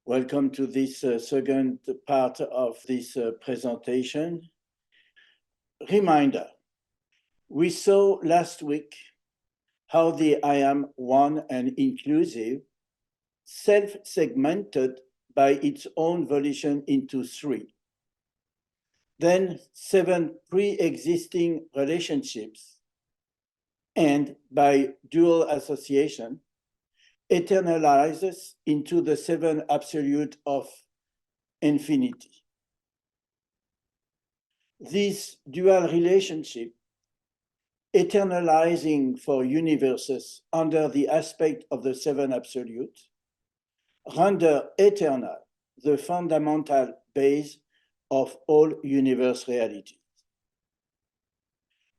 Welcome to this second part of this presentation. Reminder, we saw last week how the I am one and inclusive self-segmented by its own volition into three. Then 7 pre-existing relationships, and by dual association, eternalizes into the 7 absolute of infinity. This dual relationship, eternalizing for universes under the aspect of the 7 absolute, render eternal the fundamental base of all universe realities.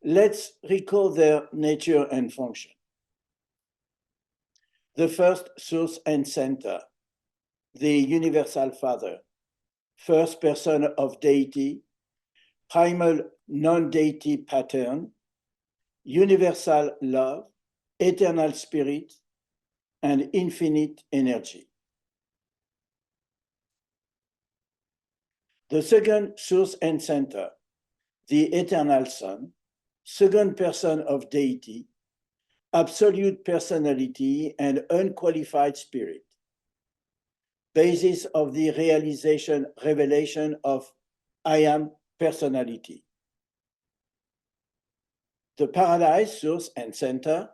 Let's recall their nature and function. The first, source and center, the universal father, first person of deity, primal non-deity pattern, universal love, eternal spirit, and infinite energy. The second, source and center, the eternal son, second person of deity, absolute personality and unqualified spirit, basis of the revelation of I am personality. The paradise, source and center,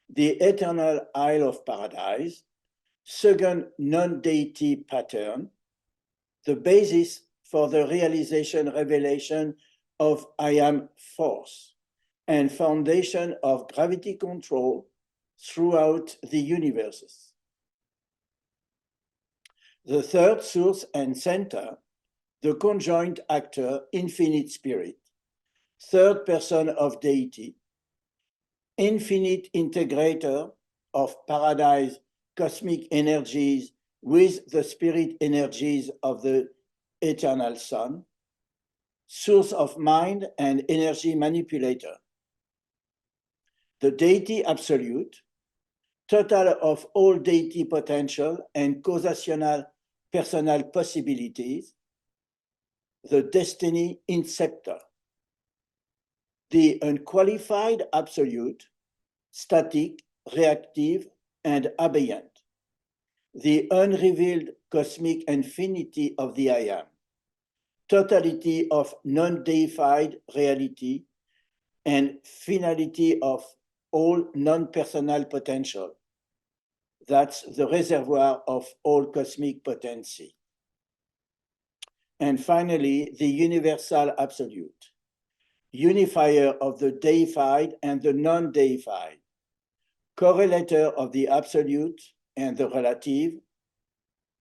the eternal Isle of Paradise, second non-deity pattern, the basis for the revelation of I am force, and foundation of gravity control throughout the universes. The third, source and center, the conjoint actor, infinite spirit, third person of deity, infinite integrator of paradise cosmic energies with the spirit energies of the eternal son, source of mind and energy manipulator. The deity absolute, total of all deity potential and causational personal possibilities, the destiny inceptor. The unqualified absolute, static, reactive, and abeyant. The unrevealed cosmic infinity of the I am. Totality of non-deified reality and finality of all non-personal potential. That's the reservoir of all cosmic potency. And finally, the universal absolute, unifier of the deified and the non-deified, correlator of the absolute and the relative,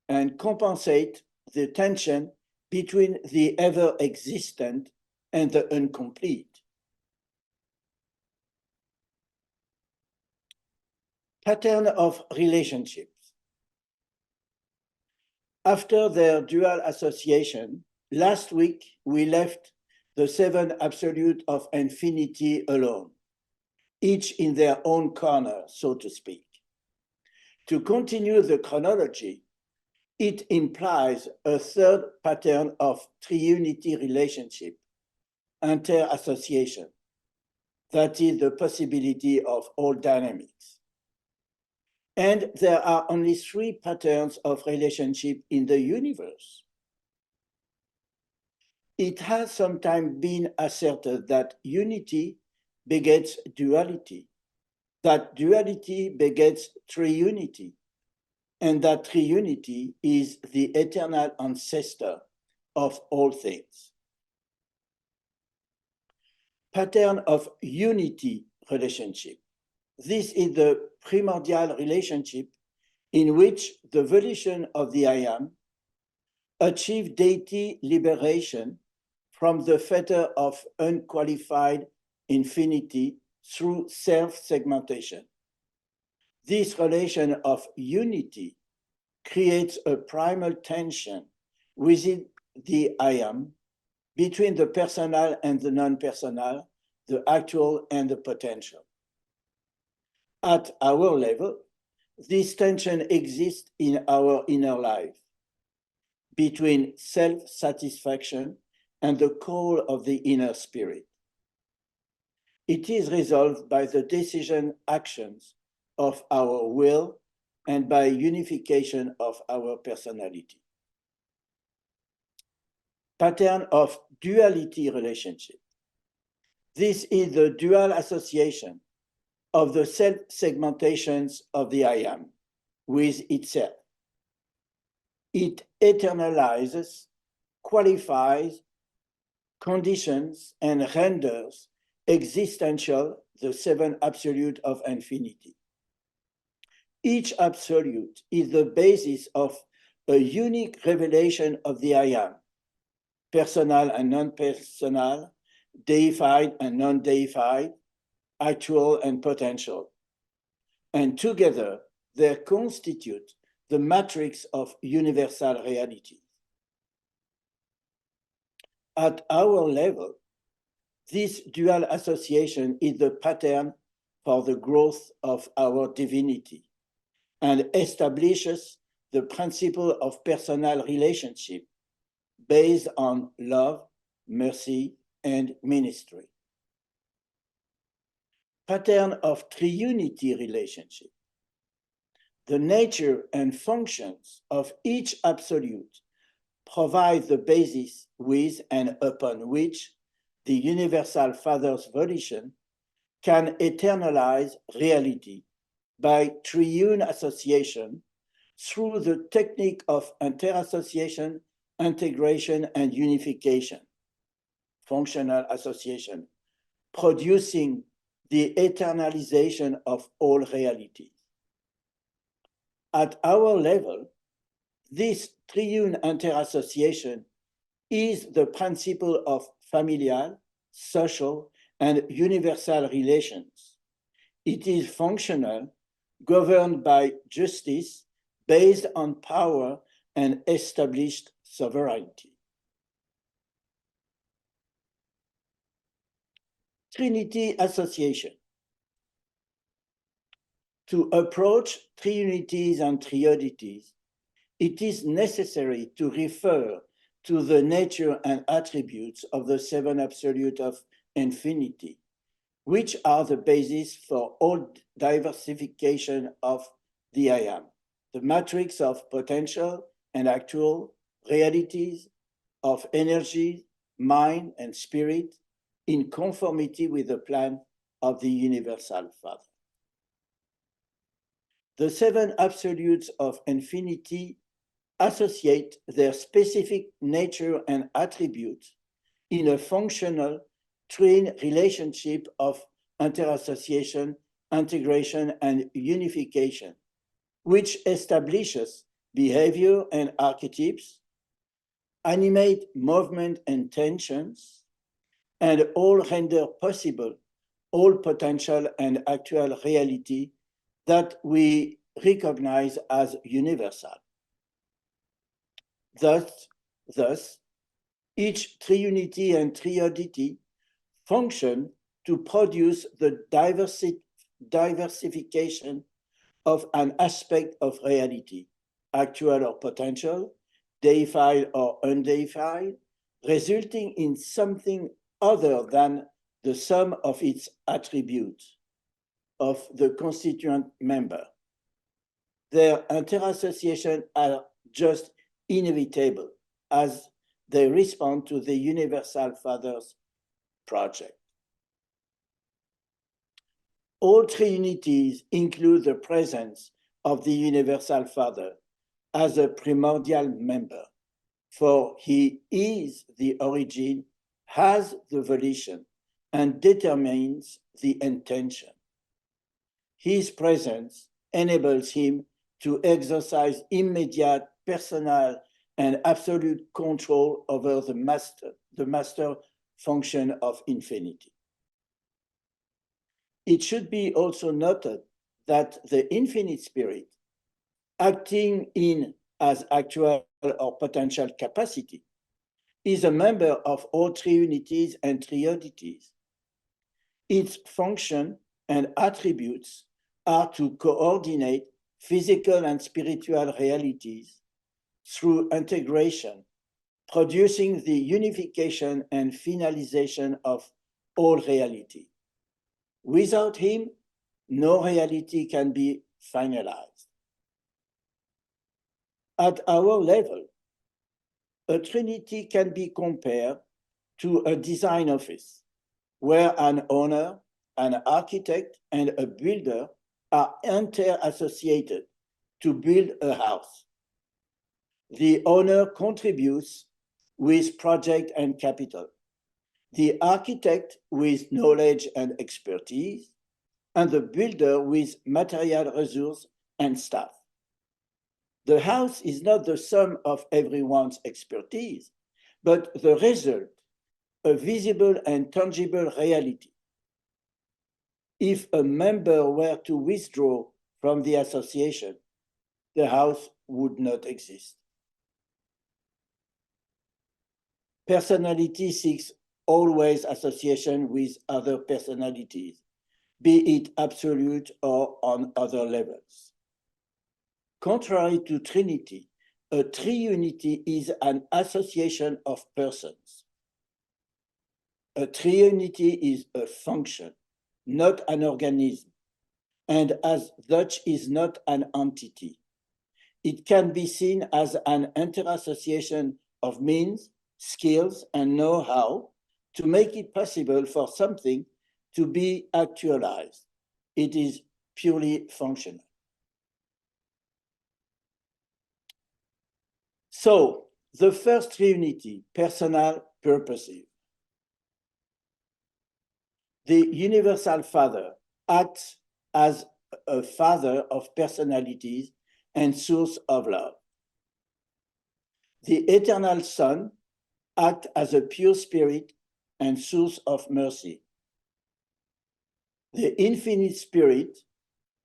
and compensate the tension between the ever-existent and the incomplete. Pattern of relationships. After their dual association, last week we left the 7 absolute of infinity alone, each in their own corner, so to speak. To continue the chronology, it implies a third pattern of triunity relationship, inter-association, that is the possibility of all dynamics. And there are only 3 patterns of relationship in the universe. It has sometimes been asserted that unity begets duality, that duality begets triunity, and that triunity is the eternal ancestor of all things. Pattern of unity relationship. This is the primordial relationship in which the volition of the I am achieves deity liberation from the fetter of unqualified infinity through self-segmentation. This relation of unity creates a primal tension within the I am between the personal and the non-personal, the actual and the potential. At our level, this tension exists in our inner life, between self-satisfaction and the call of the inner spirit. It is resolved by the decision actions of our will and by unification of our personality. Pattern of duality relationship. This is the dual association of the self-segmentations of the I am with itself. It eternalizes, qualifies, conditions, and renders existential the seven absolute of infinity. Each absolute is the basis of a unique revelation of the I am, personal and non-personal, deified and non-deified, actual and potential. And together, they constitute the matrix of universal reality. At our level, this dual association is the pattern for the growth of our divinity and establishes the principle of personal relationship based on love, mercy, and ministry. Pattern of triunity relationship. The nature and functions of each absolute provide the basis with and upon which the Universal Father's volition can eternalize reality by triune association through the technique of interassociation, integration, and unification, functional association, producing the eternalization of all realities. At our level, this triune interassociation is the principle of familial, social, and universal relations. It is functional, governed by justice, based on power and established sovereignty. Trinity association. To approach Triunities and Triodities, it is necessary to refer to the nature and attributes of the seven absolute of infinity, which are the basis for all diversification of the I am, the matrix of potential and actual realities, of energy, mind, and spirit, in conformity with the plan of the Universal Father. The seven absolutes of infinity associate their specific nature and attributes in a functional twin relationship of interassociation, integration, and unification, which establishes behavior and archetypes, animate movement and tensions, and all render possible all potential and actual reality that we recognize as universal. Thus, each triunity and triodity function to produce the diversification of an aspect of reality, actual or potential, deified or undeified, resulting in something other than the sum of its attributes of the constituent member. Their interassociation are just inevitable as they respond to the Universal Father's project. All Triunities include the presence of the Universal Father as a primordial member, for he is the origin, has the volition, and determines the intention. His presence enables him to exercise immediate, personal, and absolute control over the master function of infinity. It should be also noted that the infinite spirit, acting in as actual or potential capacity, is a member of all Triunities and Triodities. Its function and attributes are to coordinate physical and spiritual realities, through integration, producing the unification and finalization of all reality. Without him, no reality can be finalized. At our level, a trinity can be compared to a design office where an owner, an architect, and a builder are inter-associated to build a house. The owner contributes with project and capital, the architect with knowledge and expertise, and the builder with material resource and staff. The house is not the sum of everyone's expertise, but the result, a visible and tangible reality. If a member were to withdraw from the association, the house would not exist. Personality seeks always association with other personalities, be it absolute or on other levels. Contrary to Trinity, a triunity is an association of persons. A triunity is a function, not an organism, and as such is not an entity. It can be seen as an interassociation of means, skills, and know-how to make it possible for something to be actualized. It is purely functional. So, the first triunity, personal, purposive. The universal Father acts as a father of personalities and source of love. The eternal Son acts as a pure spirit and source of mercy. The infinite Spirit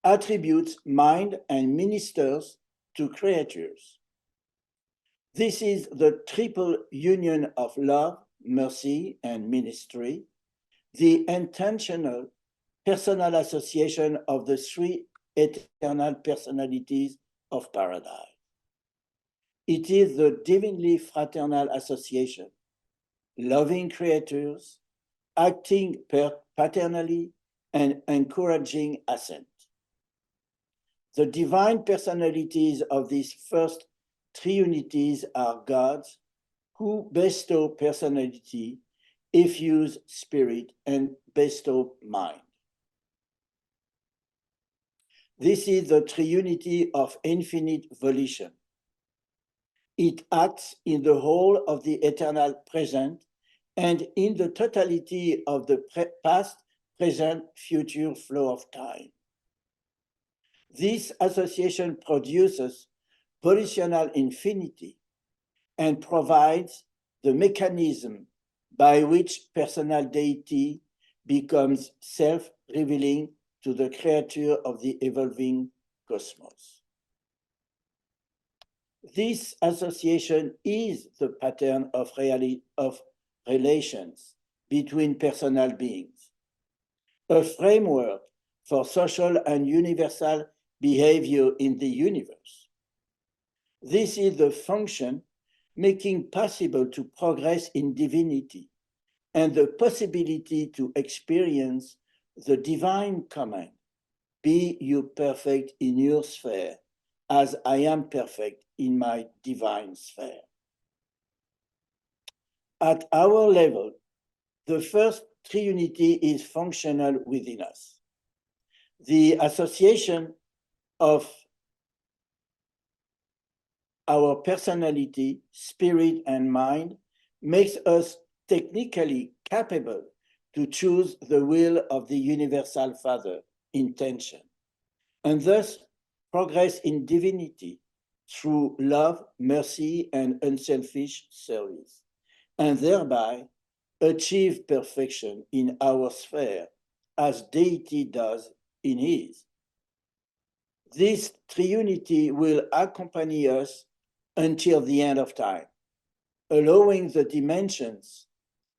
attributes mind and ministers to creatures. This is the triple union of love, mercy, and ministry, the intentional personal association of the three eternal personalities of paradise. It is the divinely fraternal association, loving creatures, acting paternally, and encouraging assent. The divine personalities of these first triunities are gods who bestow personality, effuse spirit, and bestow mind. This is the triunity of infinite volition. It acts in the whole of the eternal present and in the totality of the past, present, future flow of time. This association produces volitional infinity and provides the mechanism by which personal deity becomes self-revealing to the creature of the evolving cosmos. This association is the pattern of relations between personal beings, a framework for social and universal behavior in the universe. This is the function making possible to progress in divinity and the possibility to experience the divine command, be you perfect in your sphere, as I am perfect in my divine sphere. At our level, the first triunity is functional within us. The association of our personality, spirit, and mind makes us technically capable to choose the will of the universal Father, intention, and thus progress in divinity through love, mercy, and unselfish service, and thereby achieve perfection in our sphere as deity does in his. This triunity will accompany us until the end of time, allowing the dimensions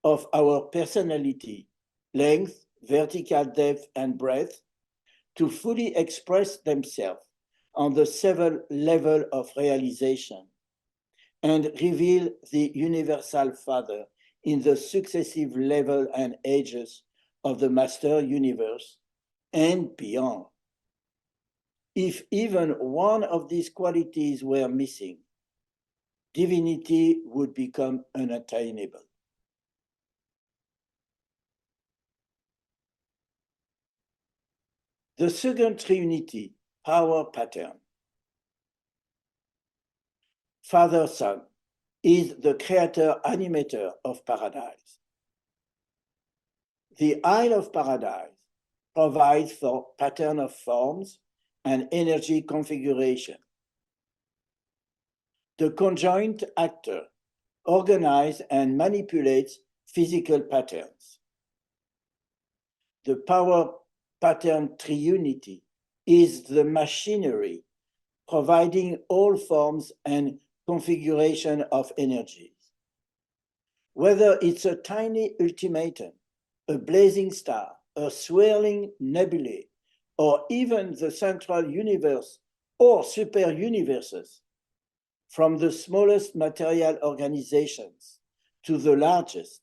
of our personality, length, vertical depth, and breadth, to fully express themselves on the seven levels of realization, and reveal the universal Father in the successive level and ages of the master universe and beyond. If even one of these qualities were missing, divinity would become unattainable. The second Trinity, power pattern. Father Son is the creator animator of paradise. The Isle of Paradise provides for pattern of forms and energy configuration. The conjoint actor organizes and manipulates physical patterns. The power pattern Triunity is the machinery providing all forms and configuration of energies. Whether it's a tiny ultimatum, a blazing star, a swirling nebulae, or even the central universe or super universes, from the smallest material organizations to the largest,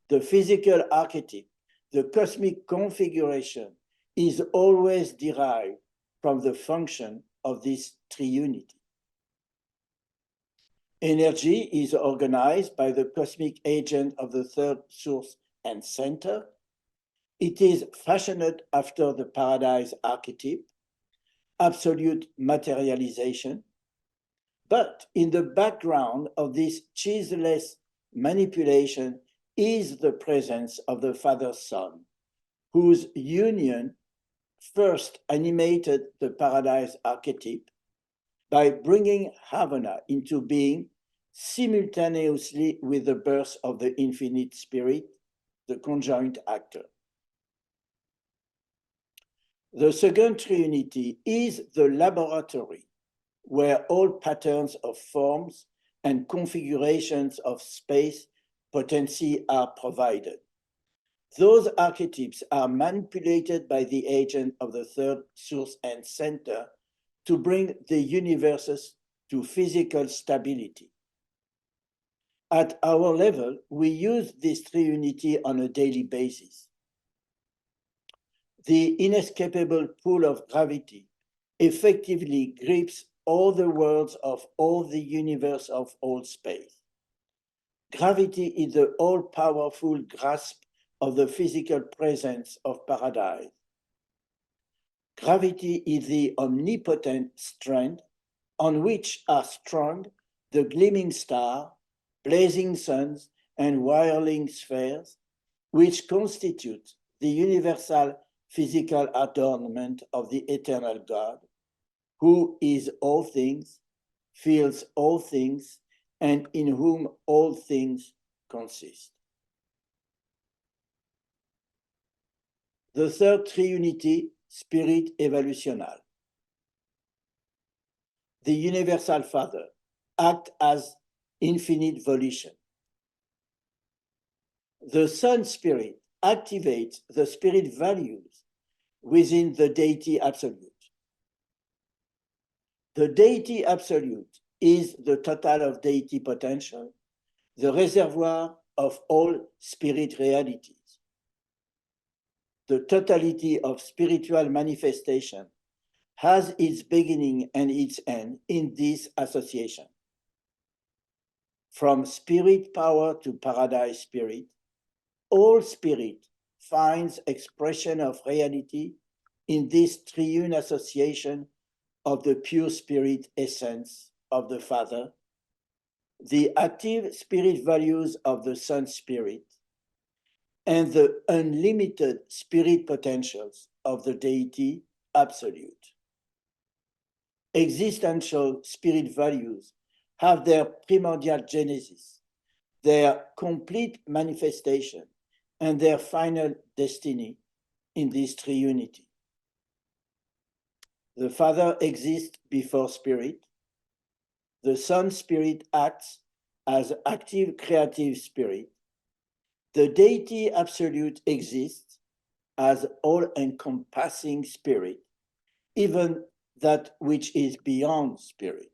the physical archetype, the cosmic configuration is always derived from the function of this triunity. Energy is organized by the cosmic agent of the third source and center. It is fashioned after the paradise archetype, absolute materialization. But in the background of this cheeseless manipulation is the presence of the Father Son, whose union first animated the paradise archetype by bringing Havana into being simultaneously with the birth of the infinite spirit, the conjoint actor. The second Triunity is the laboratory where all patterns of forms and configurations of space potency are provided. Those archetypes are manipulated by the agent of the third source and center to bring the universes to physical stability. At our level, we use this triunity on a daily basis. The inescapable pull of gravity effectively grips all the worlds of all the universe of all space. Gravity is the all-powerful grasp of the physical presence of paradise. Gravity is the omnipotent strength on which are strung the gleaming star, blazing suns, and whirling spheres, which constitute the universal physical adornment of the eternal God, who is all things, feels all things, and in whom all things consist. The third Triunity, Spirit Evolutional. The Universal Father acts as infinite volition. The Son Spirit activates the spirit values within the Deity Absolute. The Deity Absolute is the total of deity potential, the reservoir of all spirit realities. The totality of spiritual manifestation has its beginning and its end in this association. From spirit power to paradise spirit, all spirit finds expression of reality in this triune association of the pure spirit essence of the Father, the active spirit values of the Son Spirit, and the unlimited spirit potentials of the Deity Absolute. Existential spirit values have their primordial genesis, their complete manifestation, and their final destiny in this triunity. The Father exists before Spirit. The Son Spirit acts as active creative spirit. The Deity Absolute exists as all-encompassing spirit, even that which is beyond spirit.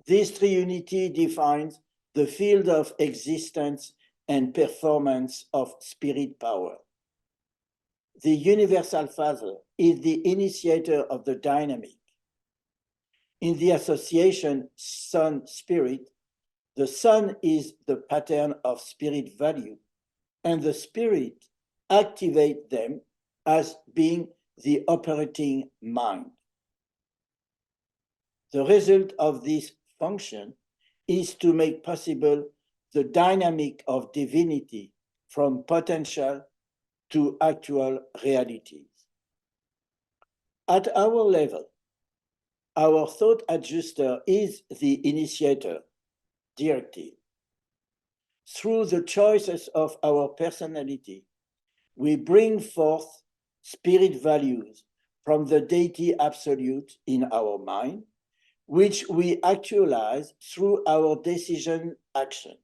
This triunity defines the field of existence and performance of spirit power. The Universal Father is the initiator of the dynamic. In the association Son-Spirit, the Son is the pattern of spirit value, and the Spirit activates them as being the operating mind. The result of this function is to make possible the dynamic of divinity from potential to actual realities. At our level, our thought adjuster is the initiator, directive. Through the choices of our personality, we bring forth spirit values from the deity absolute in our mind, which we actualize through our decision action.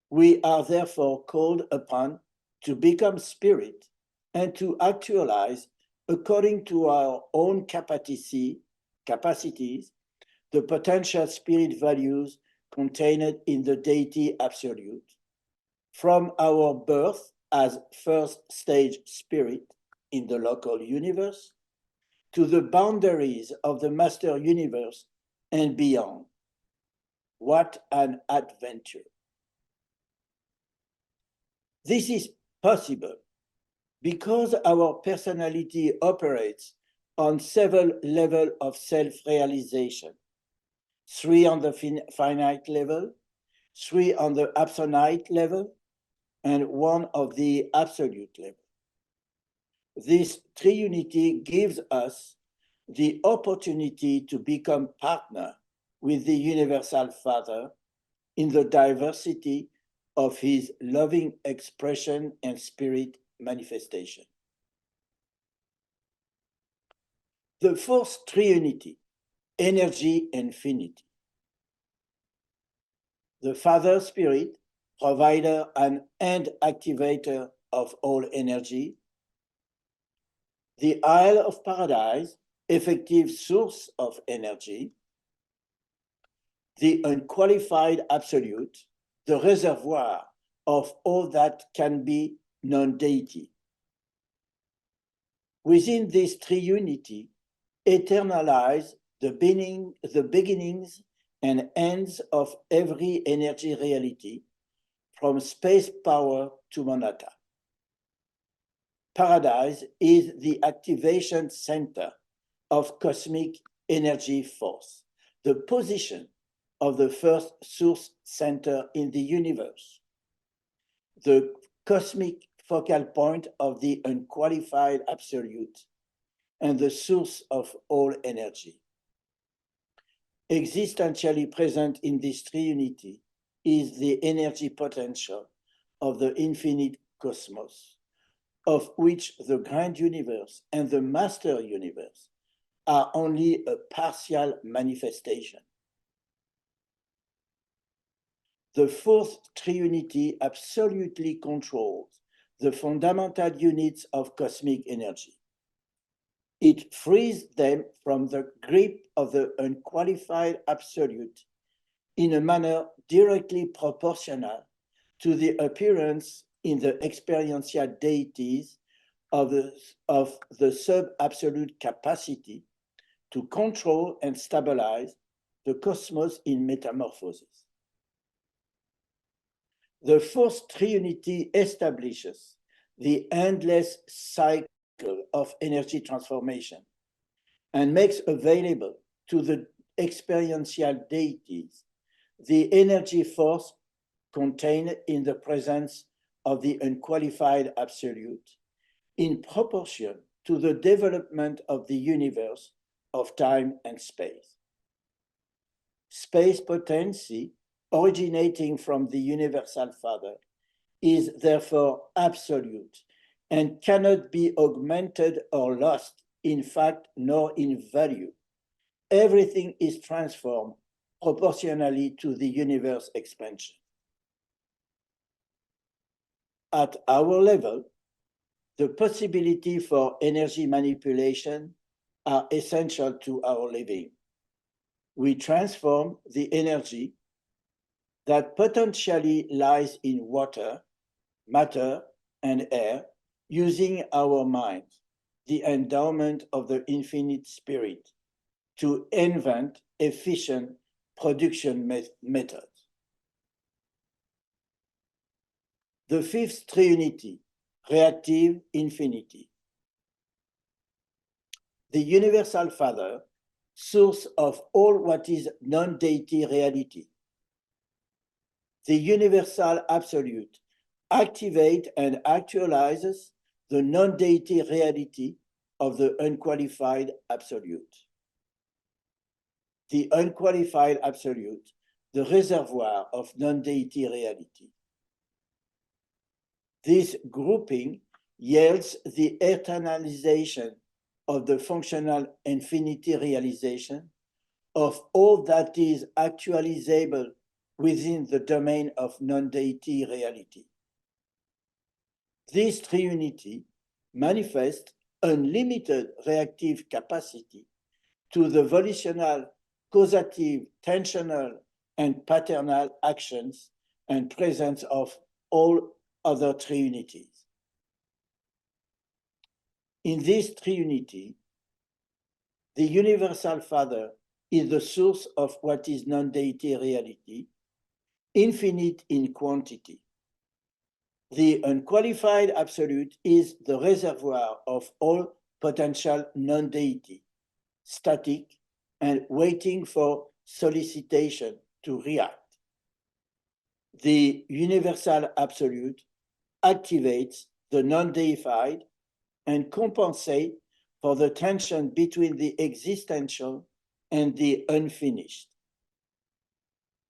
We are therefore called upon to become spirit and to actualize, according to our own capacities, the potential spirit values contained in the deity absolute, from our birth as first stage spirit in the local universe to the boundaries of the master universe and beyond. What an adventure! This is possible because our personality operates on several levels of self-realization, 3 on the finite level, 3 on the absolute level, and 1 of the absolute level. This triunity gives us the opportunity to become partner with the Universal Father in the diversity of his loving expression and spirit manifestation. The fourth triunity, energy infinity. The Father Spirit, provider and activator of all energy. The Isle of Paradise, effective source of energy. The unqualified absolute, the reservoir of all that can be non-deity. Within this triunity, eternalize the beginnings and ends of every energy reality, from space power to Monata. Paradise is the activation center of cosmic energy force, the position of the first source center in the universe, the cosmic focal point of the unqualified absolute, and the source of all energy. Existentially present in this triunity is the energy potential of the infinite cosmos, of which the grand universe and the master universe are only a partial manifestation. The fourth triunity absolutely controls the fundamental units of cosmic energy. It frees them from the grip of the unqualified absolute in a manner directly proportional to the appearance in the experiential deities of the sub-absolute capacity to control and stabilize the cosmos in metamorphosis. The fourth triunity establishes the endless cycle of energy transformation and makes available to the experiential deities the energy force contained in the presence of the unqualified absolute in proportion to the development of the universe of time and space. Space potency originating from the Universal Father is therefore absolute and cannot be augmented or lost in fact nor in value. Everything is transformed proportionally to the universe expansion. At our level, the possibility for energy manipulation are essential to our living. we transform the energy that potentially lies in water, matter, and air using our minds, the endowment of the infinite spirit, to invent efficient production methods. The fifth Trinity, reactive infinity. The Universal Father, source of all what is non-deity reality. The Universal Absolute activates and actualizes the non-deity reality of the unqualified Absolute. The unqualified Absolute, the reservoir of non-deity reality. This grouping yields the eternalization of the functional infinity realization of all that is actualizable within the domain of non-deity reality. This triunity manifests unlimited reactive capacity to the volitional, causative, tensional, and paternal actions and presence of all other triunities. In this triunity, the Universal Father is the source of what is non-deity reality, infinite in quantity. The unqualified Absolute is the reservoir of all potential non-deity, static and waiting for solicitation to react. The Universal Absolute activates the non-deified and compensates for the tension between the existential and the unfinished.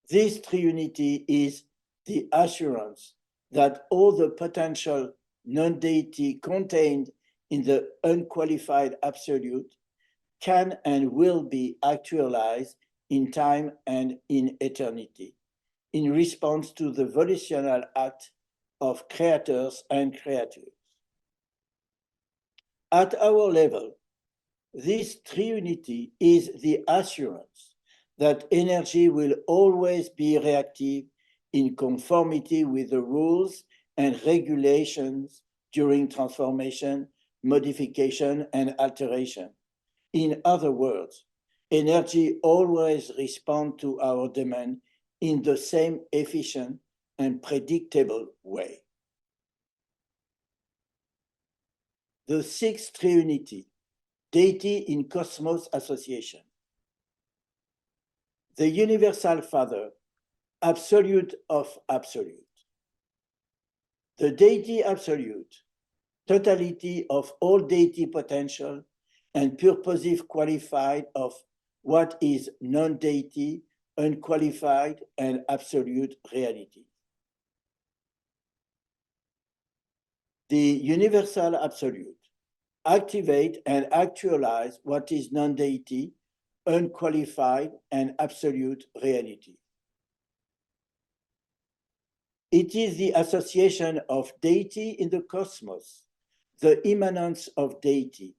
This triunity is the assurance that all the potential non-deity contained in the unqualified Absolute can and will be actualized in time and in eternity, in response to the volitional act of creators and creatures. At our level, this triunity is the assurance that energy will always be reactive in conformity with the rules and regulations during transformation, modification, and alteration. In other words, energy always responds to our demand in the same efficient and predictable way. The sixth triunity, deity in cosmos association. The Universal Father, absolute of absolute. The deity absolute, totality of all deity potential and purposive qualified of what is non-deity, unqualified, and absolute reality. The Universal Absolute activate and actualize what is non-deity, unqualified, and absolute reality. It is the association of deity in the cosmos, the immanence of deity,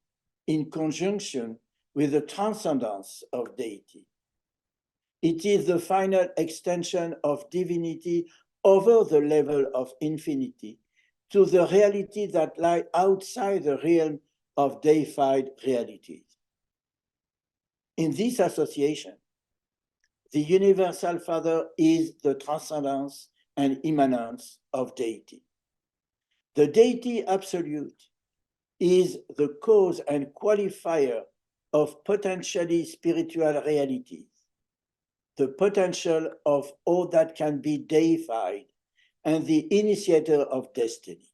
in conjunction with the transcendence of deity. It is the final extension of divinity over the level of infinity to the reality that lies outside the realm of deified realities. In this association, the Universal Father is the transcendence and immanence of deity. The deity absolute is the cause and qualifier of potentially spiritual realities, the potential of all that can be deified, and the initiator of destiny.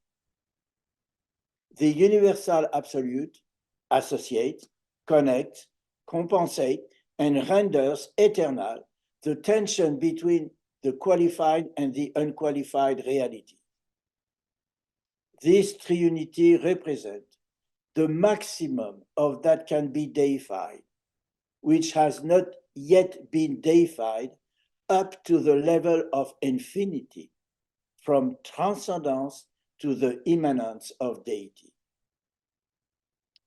The Universal Absolute associates, connects, compensates, and renders eternal the tension between the qualified and the unqualified reality. This triunity represents the maximum of that can be deified, which has not yet been deified up to the level of infinity, from transcendence to the immanence of deity.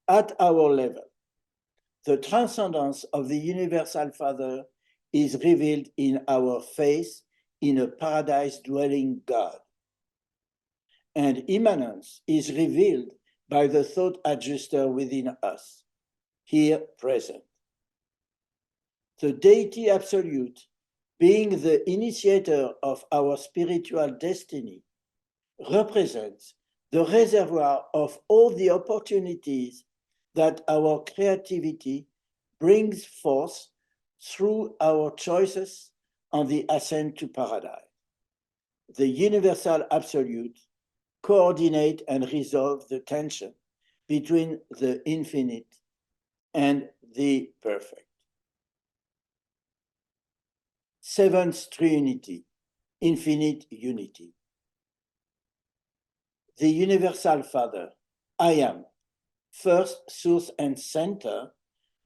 At our level, the transcendence of the Universal Father is revealed in our faith in a paradise-dwelling God. And immanence is revealed by the thought adjuster within us, here present. The deity absolute, being the initiator of our spiritual destiny, represents the reservoir of all the opportunities that our creativity brings forth through our choices on the ascent to paradise. The universal absolute coordinate and resolve the tension between the infinite and the perfect. Seventh Trinity, infinite unity. The universal Father, I am, first source and center,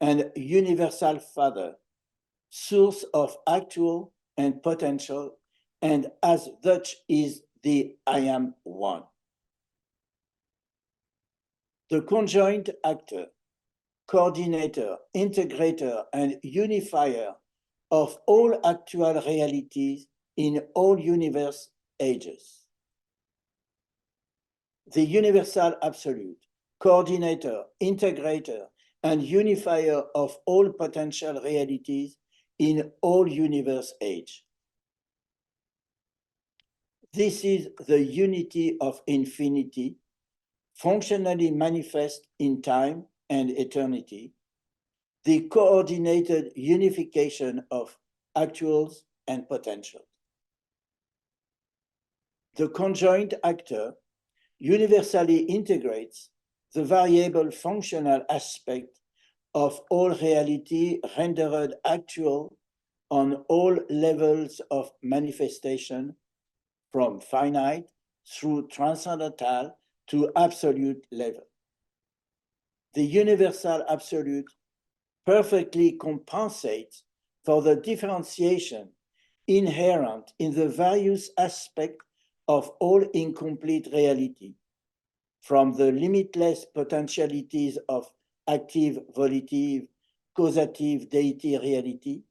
and universal Father, source of actual and potential, and as such is the I am one. The conjoint actor, coordinator, integrator, and unifier of all actual realities in all universe ages. The universal absolute, coordinator, integrator, and unifier of all potential realities in all universe age. This is the unity of infinity, functionally manifest in time and eternity, the coordinated unification of actuals and potentials. The conjoint actor universally integrates the variable functional aspect of all reality rendered actual on all levels of manifestation, from finite through transcendental to absolute level. The universal absolute perfectly compensates for the differentiation inherent in the various aspects of all incomplete reality, from the limitless potentialities of active, volitive, causative deity reality,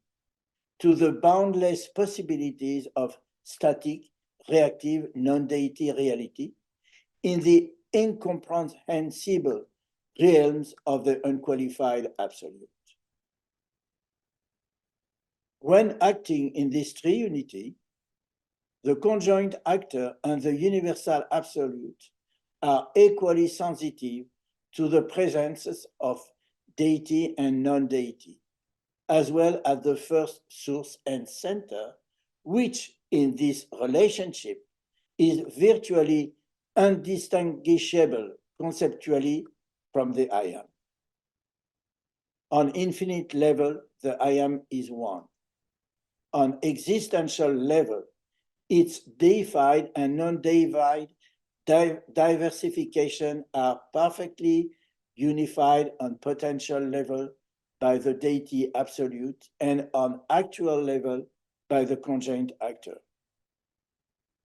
to the boundless possibilities of static, reactive, non-deity reality, in the incomprehensible realms of the unqualified absolute. When acting in this triunity, the conjoint actor and the universal absolute are equally sensitive to the presences of deity and non-deity, as well as the first source and center, which in this relationship is virtually undistinguishable conceptually from the I am. On infinite level, the I am is one. On existential level, its deified and non-deified diversification are perfectly unified on potential level by the deity absolute and on actual level by the conjoint actor.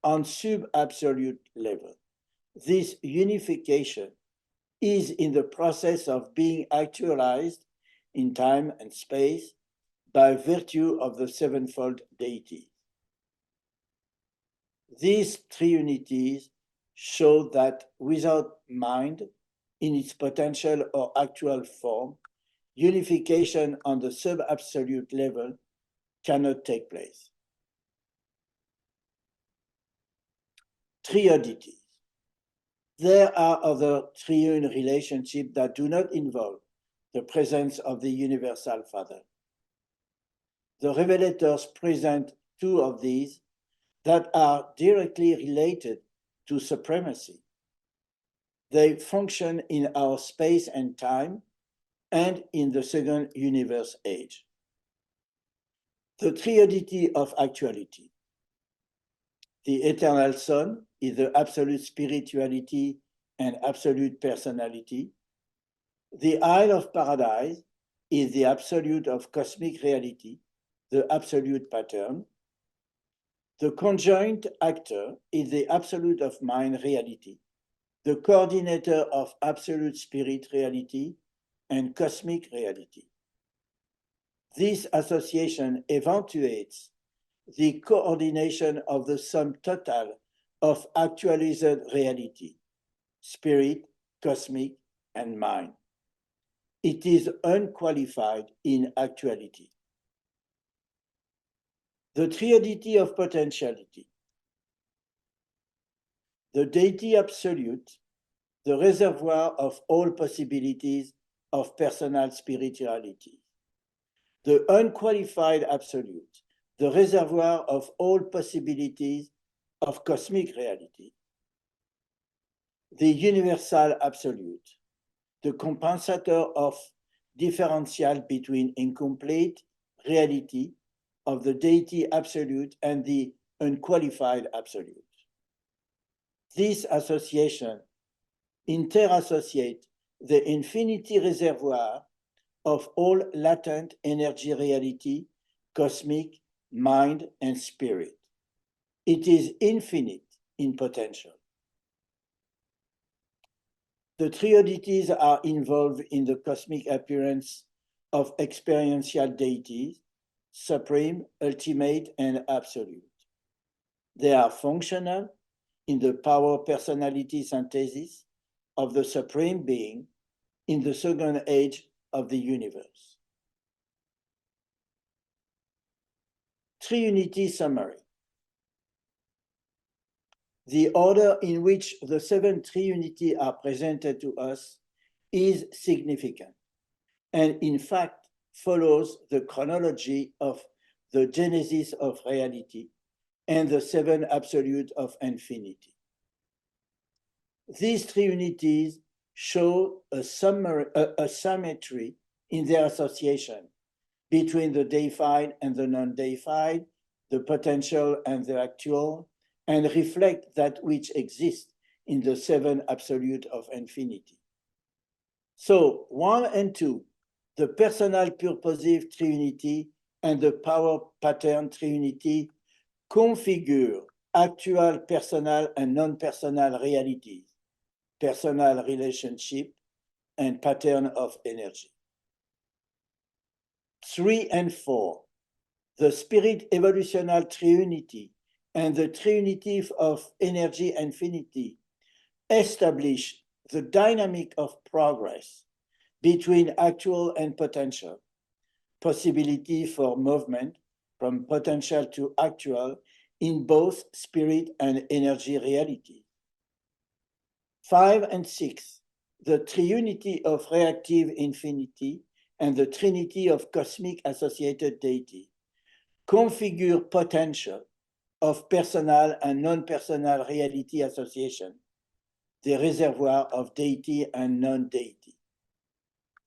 On sub-absolute level, this unification is in the process of being actualized in time and space by virtue of the sevenfold deity. These triunities show that without mind, in its potential or actual form, unification on the sub-absolute level cannot take place. Triodities. There are other triune relationships that do not involve the presence of the universal Father. The revelators present two of these that are directly related to supremacy. They function in our space and time and in the second universe age. The triodity of actuality. The eternal Son is the absolute spirituality and absolute personality. The Isle of Paradise is the absolute of cosmic reality, the absolute pattern. The conjoint actor is the absolute of mind reality, the coordinator of absolute spirit reality and cosmic reality. This association eventuates the coordination of the sum total of actualized reality, spirit, cosmic, and mind. It is unqualified in actuality. The triodity of potentiality. The deity absolute, the reservoir of all possibilities of personal spirituality. The unqualified absolute, the reservoir of all possibilities of cosmic reality. The universal absolute, the compensator of differential between incomplete reality of the deity absolute and the unqualified absolute. This association interassociates the infinity reservoir of all latent energy reality, cosmic, mind, and spirit. It is infinite in potential. The Triodities are involved in the cosmic appearance of experiential deities, supreme, ultimate, and absolute. They are functional in the power-personality synthesis of the Supreme Being in the second age of the universe. Triunity summary. The order in which the 7 Triunities are presented to us is significant, and in fact follows the chronology of the genesis of reality and the 7 absolute of infinity. These Triunities show a symmetry in their association between the deified and the non-deified, the potential and the actual, and reflect that which exists in the 7 absolute of infinity. So 1 and 2, the personal purposive triunity and the power pattern triunity configure actual personal and non-personal realities, personal relationship, and pattern of energy. 3 and 4, the spirit evolutional triunity and the triunity of energy infinity establish the dynamic of progress between actual and potential, possibility for movement from potential to actual in both spirit and energy reality. 5 and 6, the triunity of reactive infinity and the trinity of cosmic associated deity configure potential of personal and non-personal reality association, the reservoir of deity and non-deity.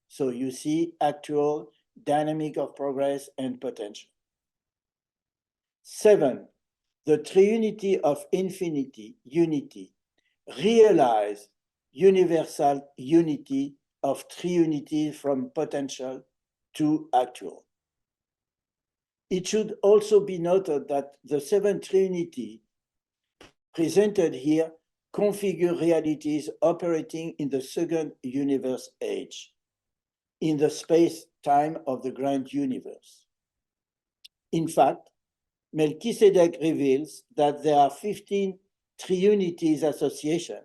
So you see actual, dynamic of progress, and potential. 7, the triunity of infinity, unity, realize universal unity of triunity from potential to actual. It should also be noted that the 7 Trinity presented here configure realities operating in the second universe age, in the space-time of the grand universe. In fact, Melchizedek reveals that there are 15 Triunities association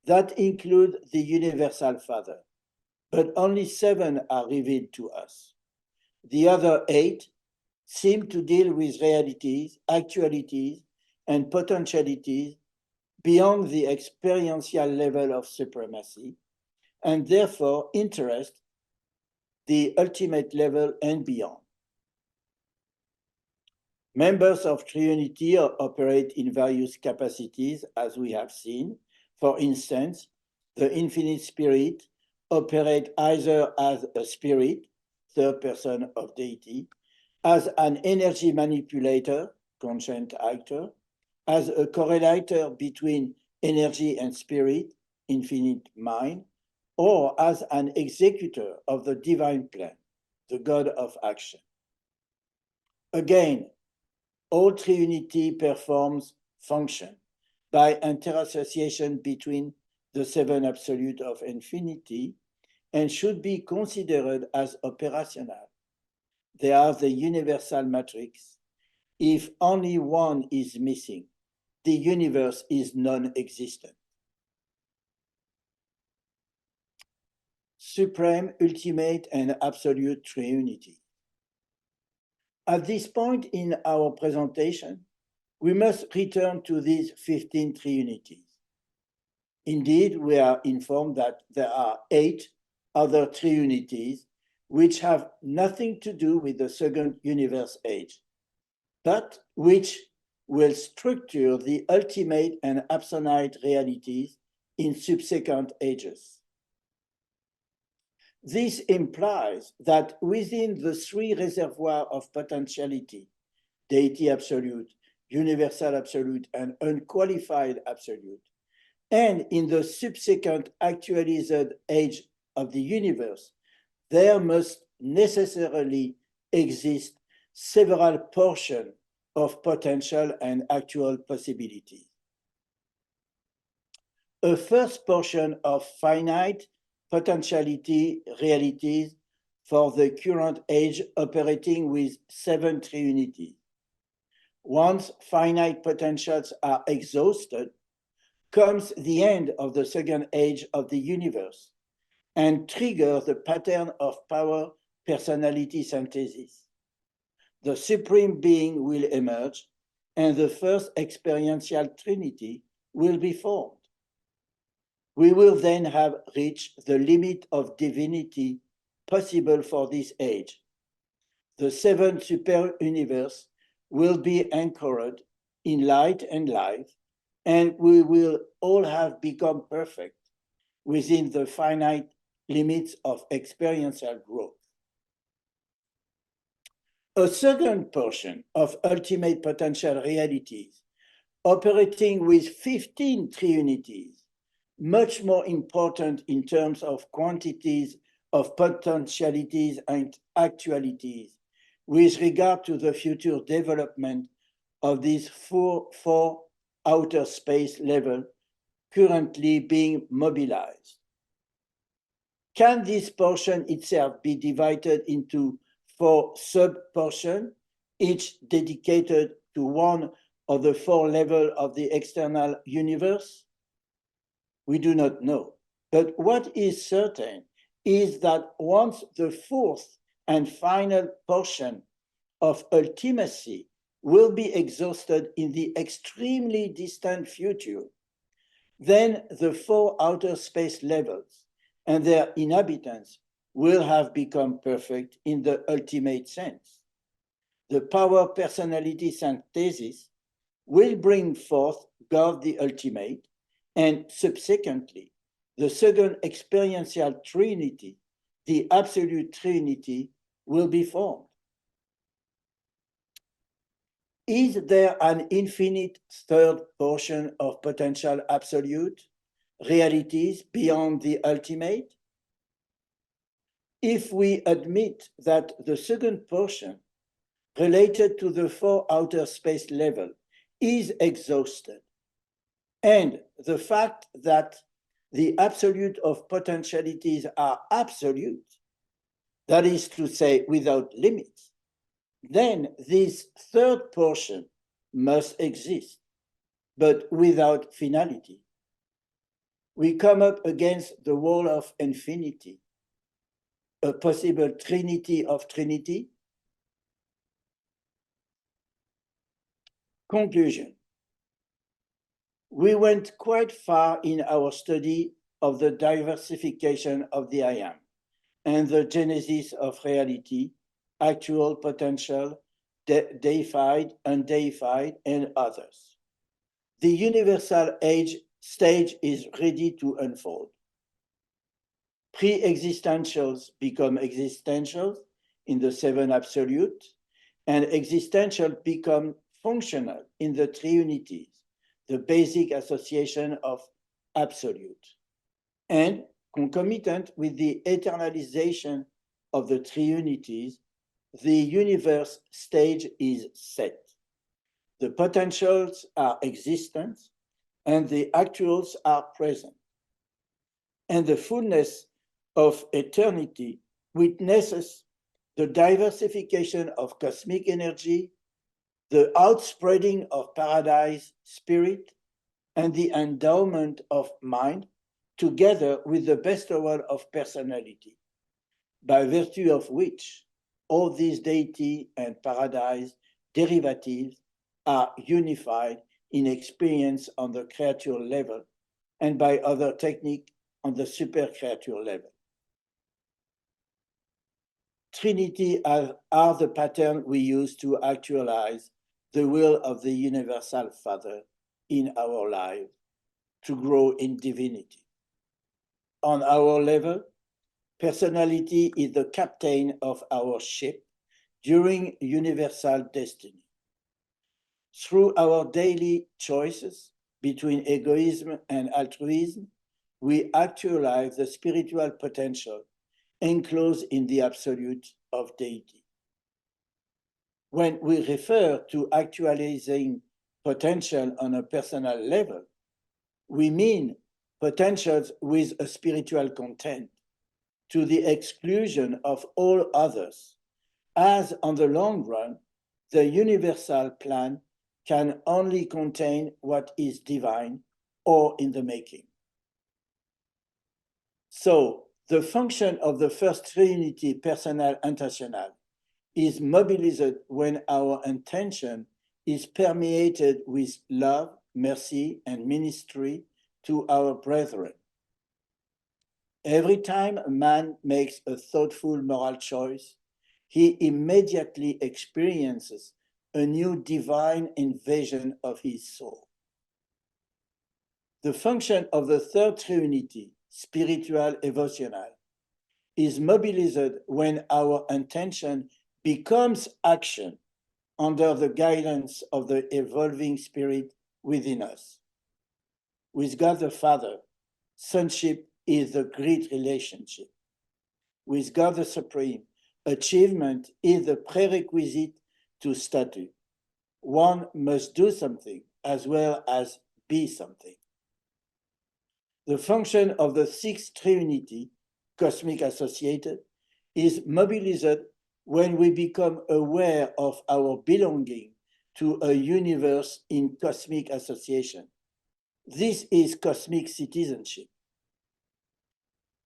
that include the Universal Father, but only 7 are revealed to us. The other 8 seem to deal with realities, actualities, and potentialities beyond the experiential level of supremacy, and therefore interest the ultimate level and beyond. Members of Triunity operate in various capacities, as we have seen. For instance, the infinite spirit operates either as a spirit, third person of deity, as an energy manipulator, conscient actor, as a correlator between energy and spirit, infinite mind, or as an executor of the divine plan, the God of action. Again, all Triunity performs function by interassociation between the 7 absolute of infinity and should be considered as operational. they are the universal matrix. If only one is missing, the universe is non-existent. Supreme, ultimate, and absolute triunity. At this point in our presentation, we must return to these 15 triunities. Indeed, we are informed that there are 8 other triunities which have nothing to do with the second universe age, but which will structure the ultimate and absolute realities in subsequent ages. This implies that within the 3 reservoirs of potentiality, deity absolute, universal absolute, and unqualified absolute, and in the subsequent actualized age of the universe, there must necessarily exist several portions of potential and actual possibilities. A first portion of finite potentiality realities for the current age operating with 7 triunities. Once finite potentials are exhausted, comes the end of the second age of the universe and triggers the pattern of power personality synthesis. The Supreme Being will emerge and the first experiential Trinity will be formed. We will then have reached the limit of divinity possible for this age. The 7th super universe will be anchored in light and life, and we will all have become perfect within the finite limits of experiential growth. A second portion of ultimate potential realities operating with 15 triunities, much more important in terms of quantities of potentialities and actualities with regard to the future development of these four outer space levels currently being mobilized. Can this portion itself be divided into 4 sub-portions, each dedicated to one of the 4 levels of the external universe? We do not know. But what is certain is that once the 4th and final portion of ultimacy will be exhausted in the extremely distant future, then the 4 outer space levels and their inhabitants will have become perfect in the ultimate sense. The power personality synthesis will bring forth God the ultimate, and subsequently, the second experiential Trinity, the absolute Trinity, will be formed. Is there an infinite third portion of potential absolute realities beyond the ultimate? If we admit that the second portion related to the 4 outer space level is exhausted, and the fact that the absolute of potentialities are absolute, that is to say, without limits, then this third portion must exist, but without finality. We come up against the wall of infinity, a possible trinity of Trinity. Conclusion. We went quite far in our study of the diversification of the I Am and the genesis of reality, actual, potential, deified, undeified, and others. The universal stage is ready to unfold. Pre-existentials become existentials in the 7 absolute, and existential become functional in the Triunities, the basic association of absolute. And concomitant with the eternalization of the Triunities, the universe stage is set. The potentials are existent, and the actuals are present. And the fullness of eternity witnesses the diversification of cosmic energy, the outspreading of paradise spirit, and the endowment of mind, together with the bestowal of personality, by virtue of which all these deity and paradise derivatives are unified in experience on the creature level and by other technique on the super creature level. Trinity are the pattern we use to actualize the will of the Universal Father in our life to grow in divinity. On our level, personality is the captain of our ship during universal destiny. Through our daily choices between egoism and altruism, we actualize the spiritual potential enclosed in the absolute of deity. When we refer to actualizing potential on a personal level, we mean potentials with a spiritual content to the exclusion of all others, as on the long run, the universal plan can only contain what is divine or in the making. So, the function of the first Trinity personnel intentional is mobilized when our intention is permeated with love, mercy, and ministry to our brethren. Every time a man makes a thoughtful moral choice, he immediately experiences a new divine invasion of his soul. The function of the third Triunity, spiritual evotional, is mobilized when our intention becomes action under the guidance of the evolving spirit within us. With God the Father, sonship is the great relationship. With God the Supreme, achievement is the prerequisite to status. One must do something as well as be something. The function of the sixth Triunity, cosmic associated, is mobilized when we become aware of our belonging to a universe in cosmic association. This is cosmic citizenship.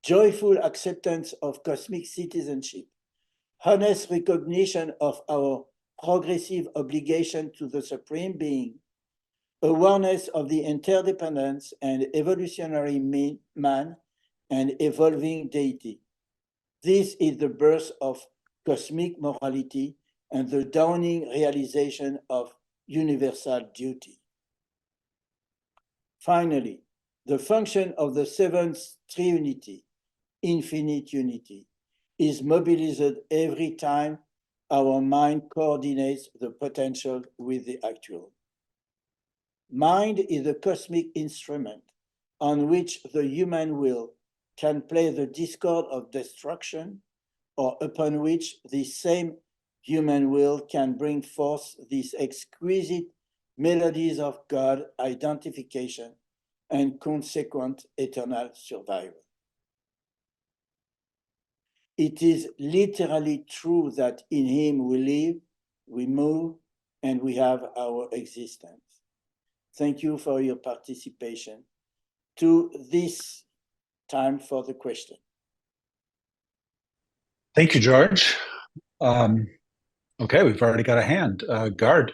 Joyful acceptance of cosmic citizenship, honest recognition of our progressive obligation to the Supreme Being, awareness of the interdependence and evolutionary man and evolving deity. This is the birth of cosmic morality and the dawning realization of universal duty. Finally, the function of the seventh Triunity, infinite unity, is mobilized every time our mind coordinates the potential with the actual. Mind is a cosmic instrument on which the human will can play the discord of destruction, or upon which the same human will can bring forth these exquisite melodies of God identification and consequent eternal survival. It is literally true that in him we live, we move, and we have our existence. Thank you for your participation to this time for the question. Thank you, George. Okay, we've already got a hand. Gard.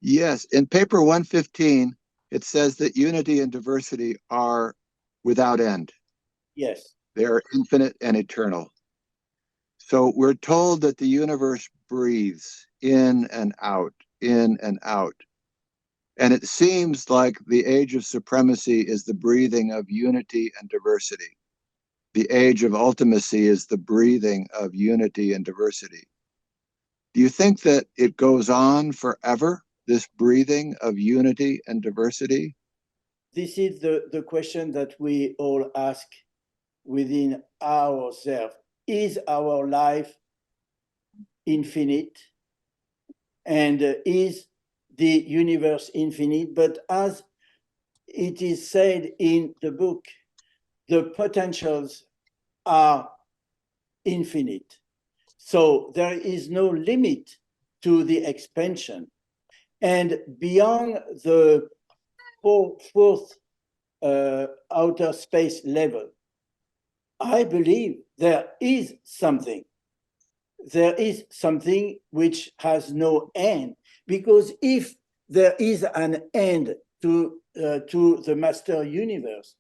Yes, in paper 115, it says that unity and diversity are without end. Yes. They are infinite and eternal. So we're told that the universe breathes in and out, in and out. And it seems like the age of supremacy is the breathing of unity and diversity. The age of ultimacy is the breathing of unity and diversity. Do you think that it goes on forever, this breathing of unity and diversity? This is the question that we all ask within ourselves. Is our life infinite? And is the universe infinite? But as it is said in the book, the potentials are infinite. So there is no limit to the expansion. And beyond the fourth outer space level, I believe there is something. There is something which has no end, because if there is an end to the master universe,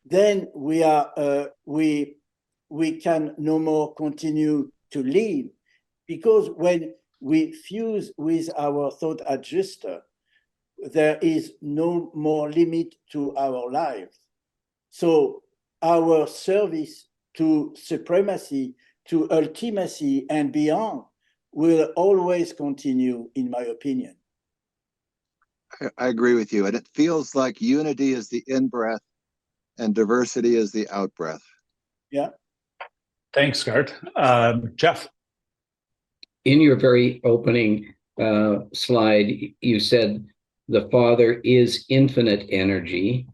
then we can no more continue to live, because when we fuse with our thought adjuster, there is no more limit to our lives. So our service to supremacy, to ultimacy and beyond will always continue, in my opinion. I agree with you. And it feels like unity is the in-breath and diversity is the out-breath. Yeah. Thanks, Gart. Jeff. In your very opening slide, you said the Father is infinite energy.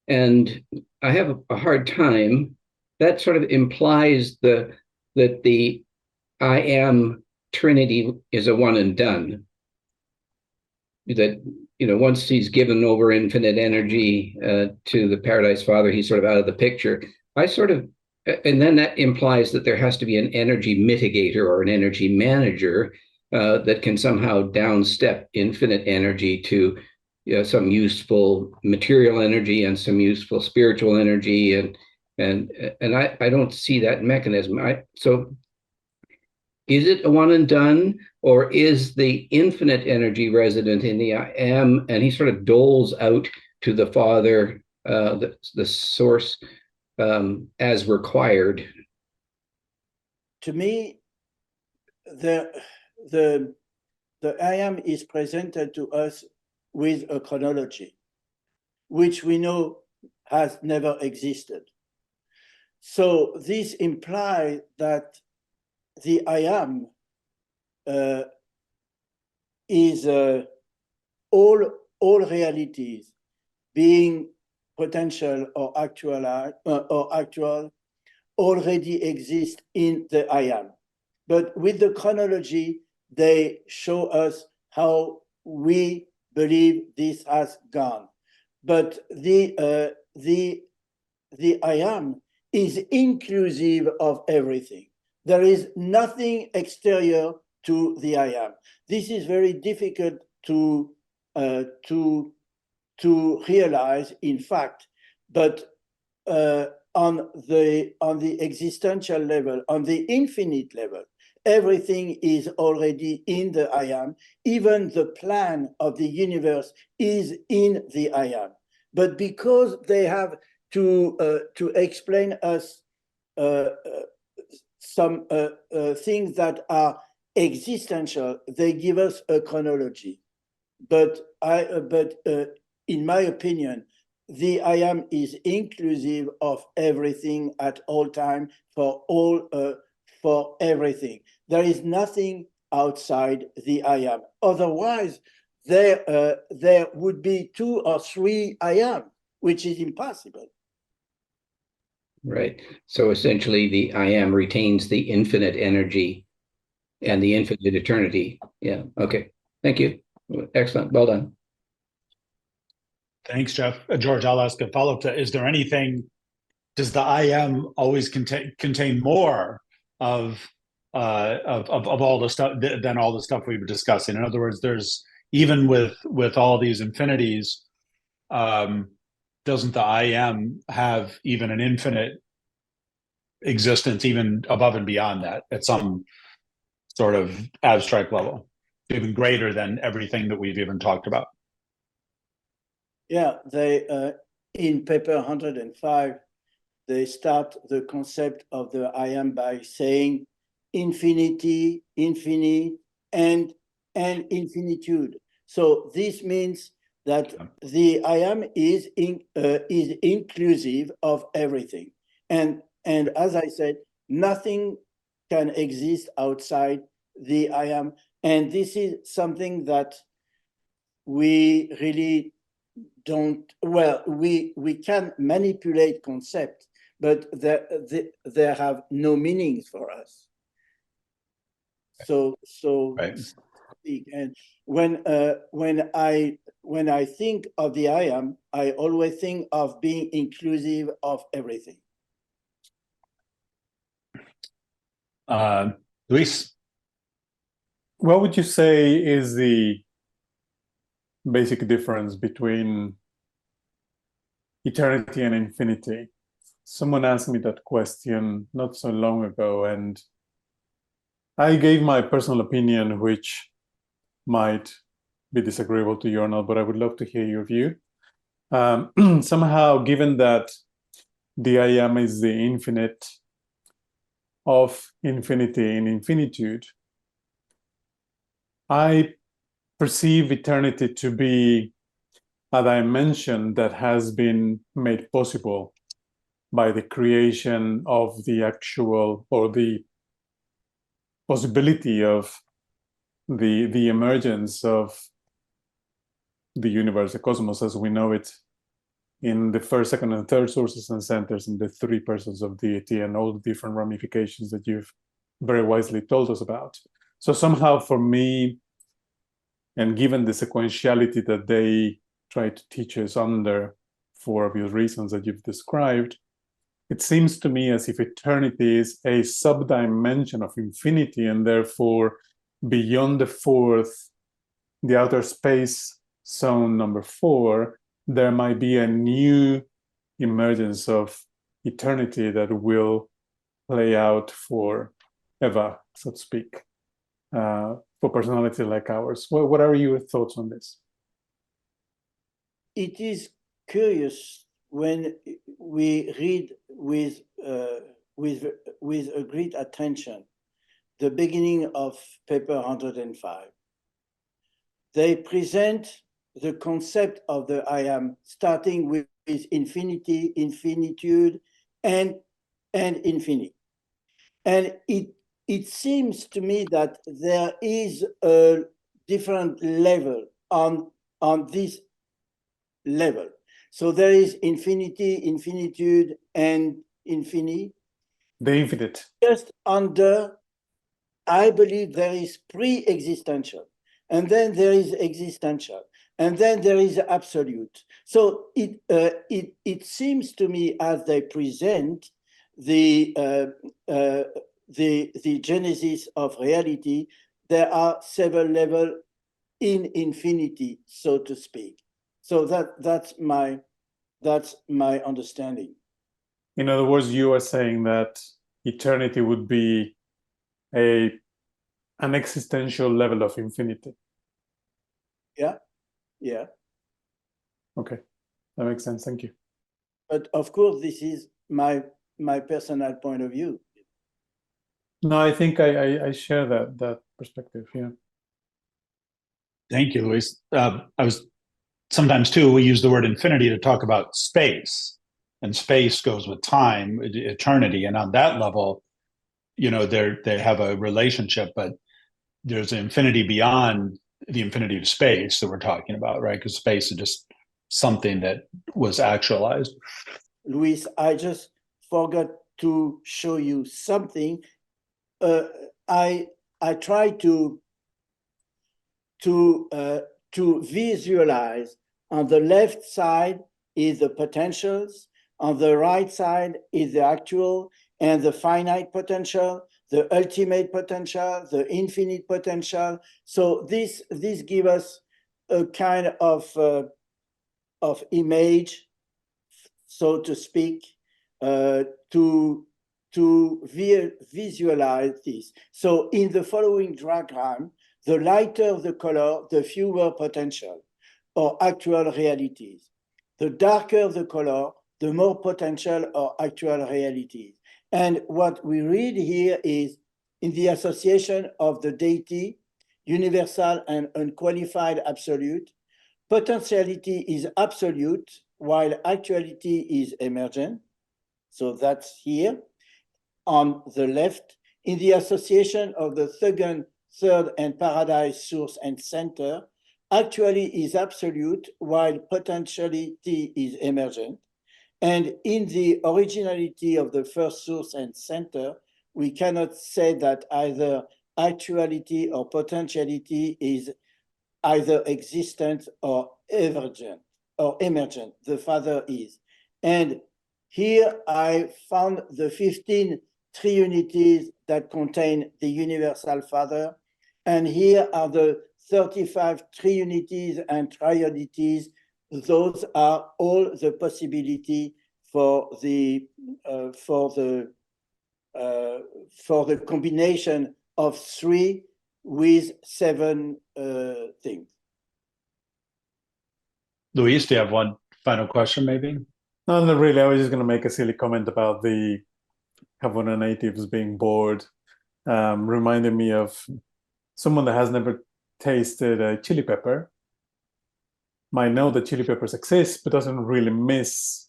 And I have a hard time. That sort of implies that the I am Trinity is a one and done. That, once he's given over infinite energy to the Paradise Father, he's sort of out of the picture. And then that implies that there has to be an energy mitigator or an energy manager that can somehow downstep infinite energy to some useful material energy and some useful spiritual energy, and I don't see that mechanism. So is it a one and done, or is the infinite energy resident in the I am, and he sort of doles out to the Father, the source, as required? To me, the I am is presented to us with a chronology, which we know has never existed. So this implies that the I am is all realities, being potential or actual, already exist in the I am. But with the chronology, they show us how we believe this has gone. But the I am is inclusive of everything. There is nothing exterior to the I am. This is very difficult to realize, in fact, but on the existential level, on the infinite level, everything is already in the I am. Even the plan of the universe is in the I am. But because they have to explain us some things that are existential, they give us a chronology. But in my opinion, the I am is inclusive of everything at all time for everything. There is nothing outside the I am. Otherwise, there would be 2 or 3 I am, which is impossible. Right. So essentially, the I am retains the infinite energy and the infinite eternity. Yeah. Okay. Thank you. Excellent. Well done. Thanks, Jeff. George, I'll ask a follow-up to, is there anything, does the I am always contain more of all the stuff than all the stuff we were discussing? In other words, there's, even with all these infinities, doesn't the I am have even an infinite existence, even above and beyond that, at some sort of abstract level, even greater than everything that we've even talked about? Yeah, they in paper 105, they start the concept of the I am by saying infinity, infinite, and infinitude. So this means that the I am is inclusive of everything, and as I said, nothing can exist outside the I am, and this is something that we really don't, well, we can manipulate concepts, but they have no meanings for us. so Right. speak. And when I think of the I am, I always think of being inclusive of everything. Luis? What would you say is the basic difference between eternity and infinity? Someone asked me that question not so long ago, and I gave my personal opinion, which might be disagreeable to you or not, but I would love to hear your view. Somehow, given that the I am is the infinite of infinity in infinitude, I perceive eternity to be a dimension that has been made possible by the creation of the actual, or the possibility of the emergence of the universe, the cosmos as we know it, in the first, second, and third sources and centers, in the three persons of deity, and all the different ramifications that you've very wisely told us about. So somehow for me, and given the sequentiality that they try to teach us under, for obvious reasons that you've described, it seems to me as if eternity is a sub-dimension of infinity, and therefore beyond the fourth, the outer space zone number 4, there might be a new emergence of eternity that will play out forever, so to speak, for personality like ours. What are your thoughts on this? It is curious when we read with a great attention the beginning of paper 105. They present the concept of the I am, starting with infinity, infinitude, and infinity. And it seems to me that there is a different level on this level. So there is infinity, infinitude, and infinity. The infinite. Just under, I believe there is pre-existential, and then there is existential, and then there is absolute. So it seems to me, as they present the genesis of reality, there are several levels in infinity, so to speak. So that's my understanding. In other words, you are saying that eternity would be an existential level of infinity. Yeah. Okay, that makes sense. Thank you. But of course, this is my personal point of view. No, I think I share that perspective. Yeah. Thank you, Luis. Sometimes too, we use the word infinity to talk about space, and space goes with time, eternity, and on that level, they have a relationship, but there's an infinity beyond the infinity of space that we're talking about, right? Because space is just something that was actualized. Luis, I just forgot to show you something. I try to visualize. On the left side is the potentials, on the right side is the actual and the finite potential, the ultimate potential, the infinite potential. So this gives us a kind of image, so to speak, to visualize this. So in the following diagram, the lighter the color, the fewer potential or actual realities. The darker the color, the more potential or actual realities. And what we read here is, in the association of the deity, universal and unqualified absolute, potentiality is absolute, while actuality is emergent. So that's here. On the left, in the association of the third and paradise source and center, actually is absolute, while potentiality is emergent. And in the originality of the first source and center, we cannot say that either actuality or potentiality is either existent or emergent. The Father is. And here I found the 15 Triunities that contain the Universal Father. And here are the 35 Triunities and Triodities. Those are all the possibility for the combination of 3 with 7 things. Luis, do you have one final question, maybe? No, not really. I was just going to make a silly comment about the Havana natives being bored. Reminded me of someone that has never tasted a chili pepper. Might know that chili peppers exist, but doesn't really miss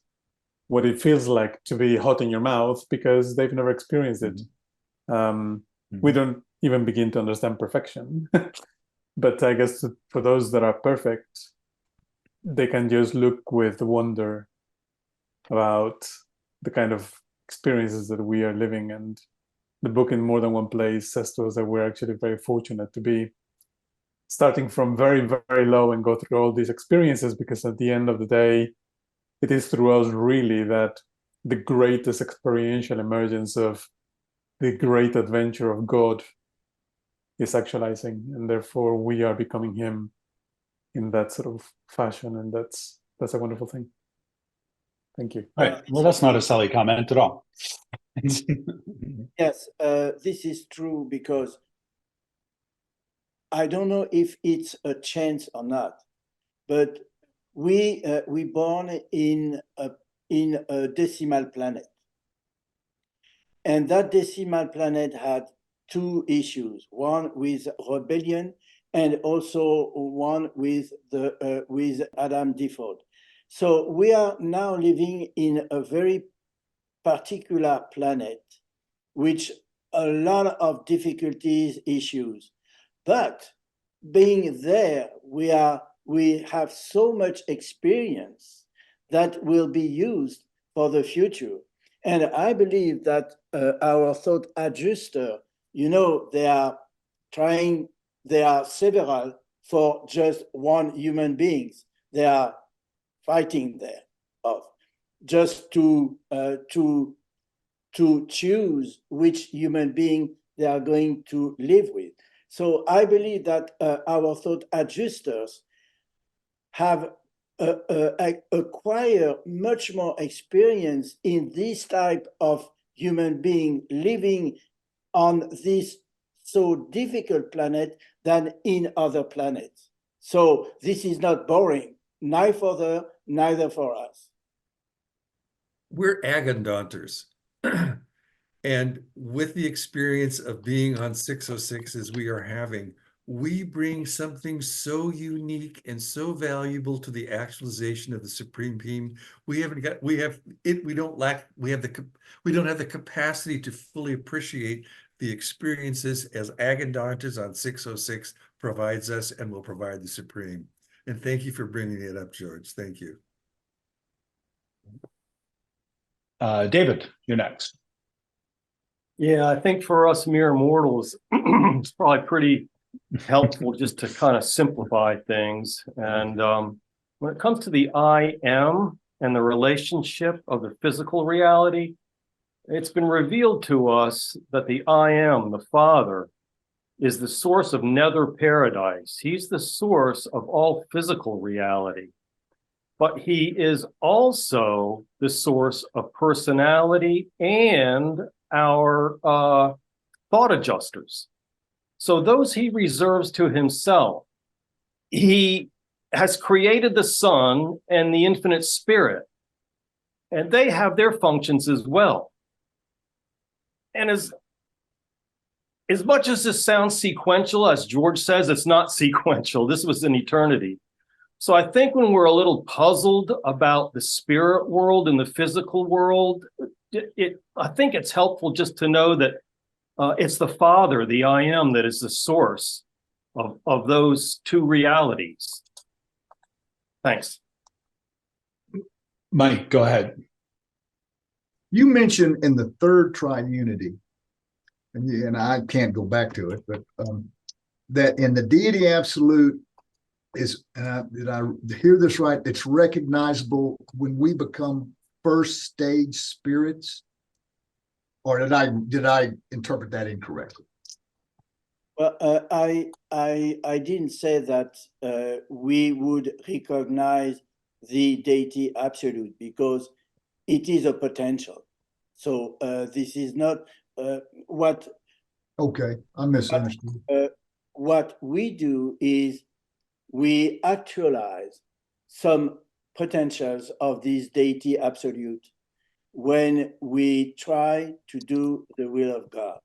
what it feels like to be hot in your mouth because they've never experienced it. We don't even begin to understand perfection. But I guess for those that are perfect, they can just look with wonder about the kind of experiences that we are living. And the book in more than one place says to us that we're actually very fortunate to be starting from very, very low and go through all these experiences, because at the end of the day, it is through us really that the greatest experiential emergence of the great adventure of God is actualizing, and therefore we are becoming Him in that sort of fashion, and that's a wonderful thing. Thank you. Right. Well, that's not a silly comment at all. Yes, this is true, because I don't know if it's a chance or not, but we born in a decimal planet, and that decimal planet had 2 issues: one with rebellion, and also one with Adam default. So we are now living in a very particular planet, which a lot of difficulties, issues. But being there, we have so much experience that will be used for the future. And I believe that our thought adjuster, they are several for just one human beings. They are fighting there of just to choose which human being they are going to live with. So I believe that our thought adjusters have acquired much more experience in this type of human being living on this so difficult planet than in other planets. So this is not boring, neither for us. We're agandanters. And with the experience of being on 606 as we are having, we bring something so unique and so valuable to the actualization of the Supreme Being. We don't have the capacity to fully appreciate the experiences as agandanters on 606 provides us and will provide the Supreme. And thank you for bringing it up, George. Thank you. David, you're next. Yeah, I think for us mere mortals, it's probably pretty helpful just to kind of simplify things. And when it comes to the I am and the relationship of the physical reality, it's been revealed to us that the I am, the Father, is the source of nether paradise. He's the source of all physical reality. But he is also the source of personality and our thought adjusters. So those he reserves to himself. He has created the Son and the infinite Spirit, and they have their functions as well. And as much as this sounds sequential, as George says, it's not sequential. This was an eternity. So I think when we're a little puzzled about the spirit world and the physical world, I think it's helpful just to know that it's the Father, the I am, that is the source of those 2 realities. Thanks. Mike, go ahead. You mentioned in the 3rd Triunity and I can't go back to it, but that in the deity absolute is, did I hear this right? It's recognizable when we become first stage spirits, or did I interpret that incorrectly? Well, I didn't say that we would recognize the deity absolute, because it is a potential. So this is not what. Okay, I misunderstood. What we do is we actualize some potentials of this deity absolute when we try to do the will of God.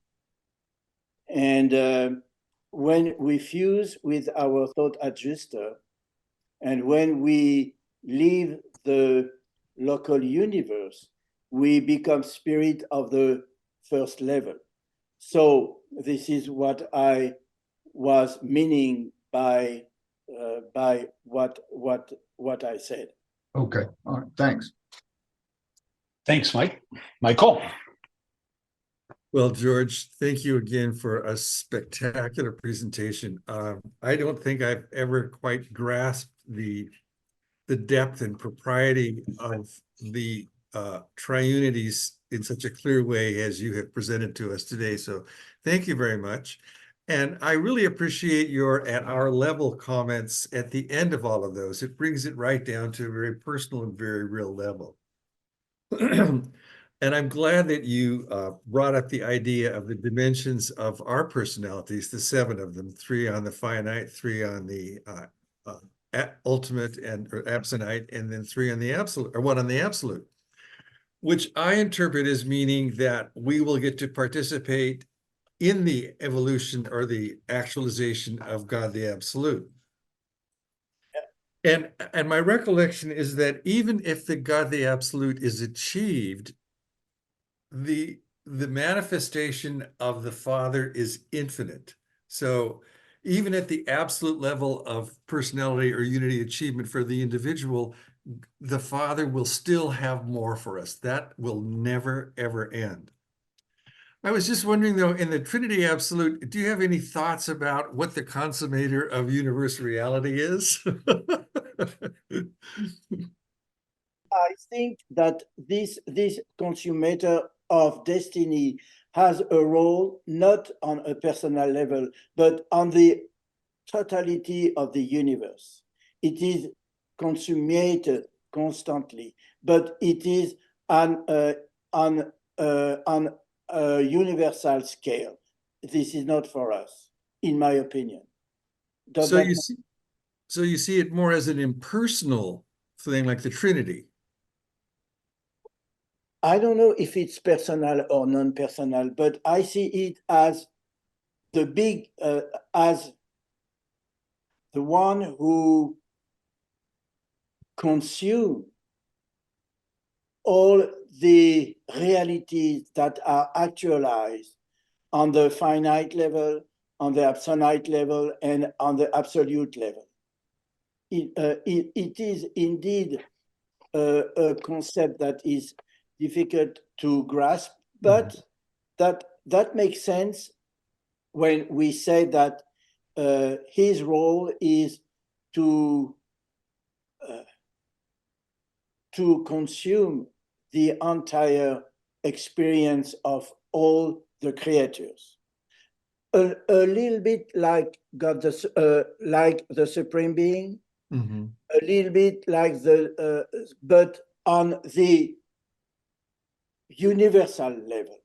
And when we fuse with our thought adjuster, and when we leave the local universe, we become spirit of the first level. So this is what I was meaning by what I said. Okay, all right, thanks. Thanks, Mike. Michael. Well, George, thank you again for a spectacular presentation. I don't think I've ever quite grasped the depth and propriety of the Triunities in such a clear way as you have presented to us today. So thank you very much. And I really appreciate your at our level comments at the end of all of those. It brings it right down to a very personal and very real level. And I'm glad that you brought up the idea of the dimensions of our personalities, the 7 of them, 3 on the finite, 3 on the ultimate or absonite, and then 3 on the absolute, or 1 on the absolute, which I interpret as meaning that we will get to participate in the evolution or the actualization of God the Absolute. And my recollection is that even if the God the Absolute is achieved, the manifestation of the Father is infinite. So even at the absolute level of personality or unity achievement for the individual, the Father will still have more for us. That will never, ever end. I was just wondering, though, in the Trinity Absolute, do you have any thoughts about what the consummator of universal reality is? I think that this consummator of destiny has a role not on a personal level, but on the totality of the universe. It is consummated constantly, but it is on a universal scale. This is not for us, in my opinion. So you see it more as an impersonal thing, like the Trinity. I don't know if it's personal or non-personal, but I see it as the big, as the one who consumes all the realities that are actualized on the finite level, on the absonite level, and on the absolute level. It is indeed a concept that is difficult to grasp, but that makes sense when we say that his role is to consume the entire experience of all the creatures. A little bit like God, like the Supreme Being, a little bit like but on the universal level.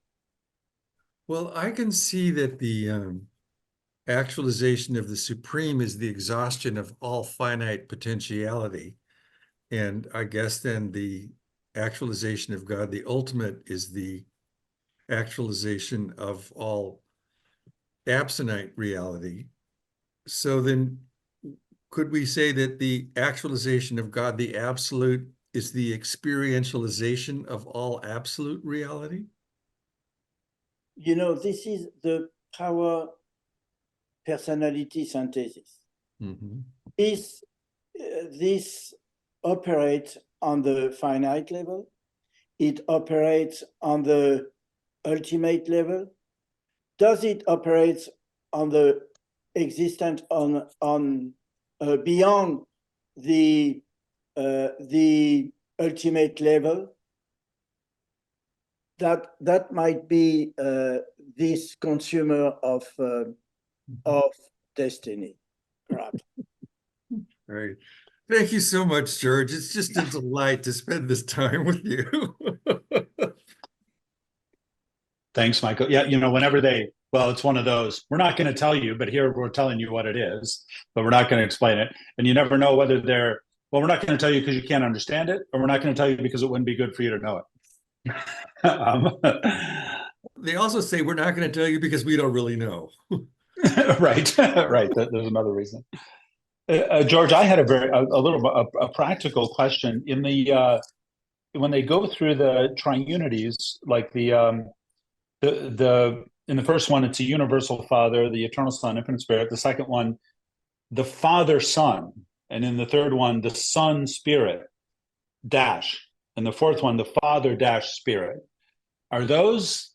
Well, I can see that the actualization of the Supreme is the exhaustion of all finite potentiality. And I guess then the actualization of God, the ultimate, is the actualization of all absonite reality. So then could we say that the actualization of God, the absolute, is the experientialization of all absolute reality? You know, this is the power personality synthesis. This operates on the finite level. It operates on the ultimate level. does it operate on the existent on beyond the ultimate level? That might be this consumer of destiny, perhaps. Right. Thank you so much, George. It's just a delight to spend this time with you. Thanks, Michael. Yeah, whenever it's one of those, we're not going to tell you, but here we're telling you what it is, but we're not going to explain it. And you never know whether we're not going to tell you because you can't understand it, or we're not going to tell you because it wouldn't be good for you to know it. They also say we're not going to tell you because we don't really know. Right, right. There's another reason. George, I had a practical question in when they go through the Triunities, like in the first one, it's a universal Father, the eternal Son, infinite Spirit. The second one, the Father Son, and in the third one, the Son Spirit dash, and the fourth one, the Father dash Spirit. Are those?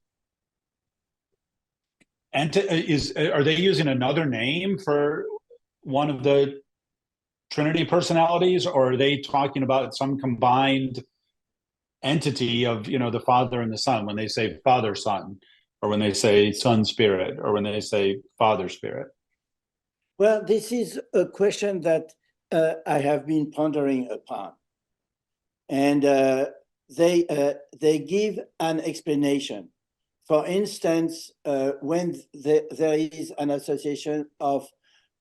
And are they using another name for one of the Trinity personalities, or are they talking about some combined entity of the Father and the Son when they say Father Son, or when they say Son Spirit, or when they say Father Spirit? Well, this is a question that I have been pondering upon, and they give an explanation. For instance, when there is an association of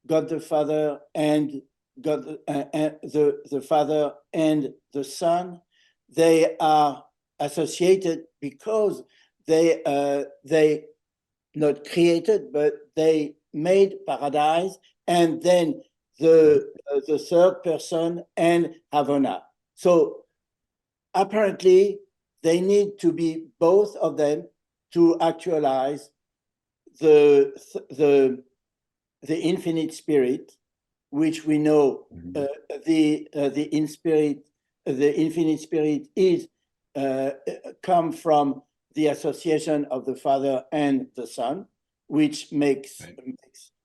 God the Father and God, the Father and the Son, they are associated because they not created, but they made paradise, and then the third person and Havana. So apparently, they need to be both of them to actualize the infinite spirit, which we know the infinite spirit is come from the association of the Father and the Son, which makes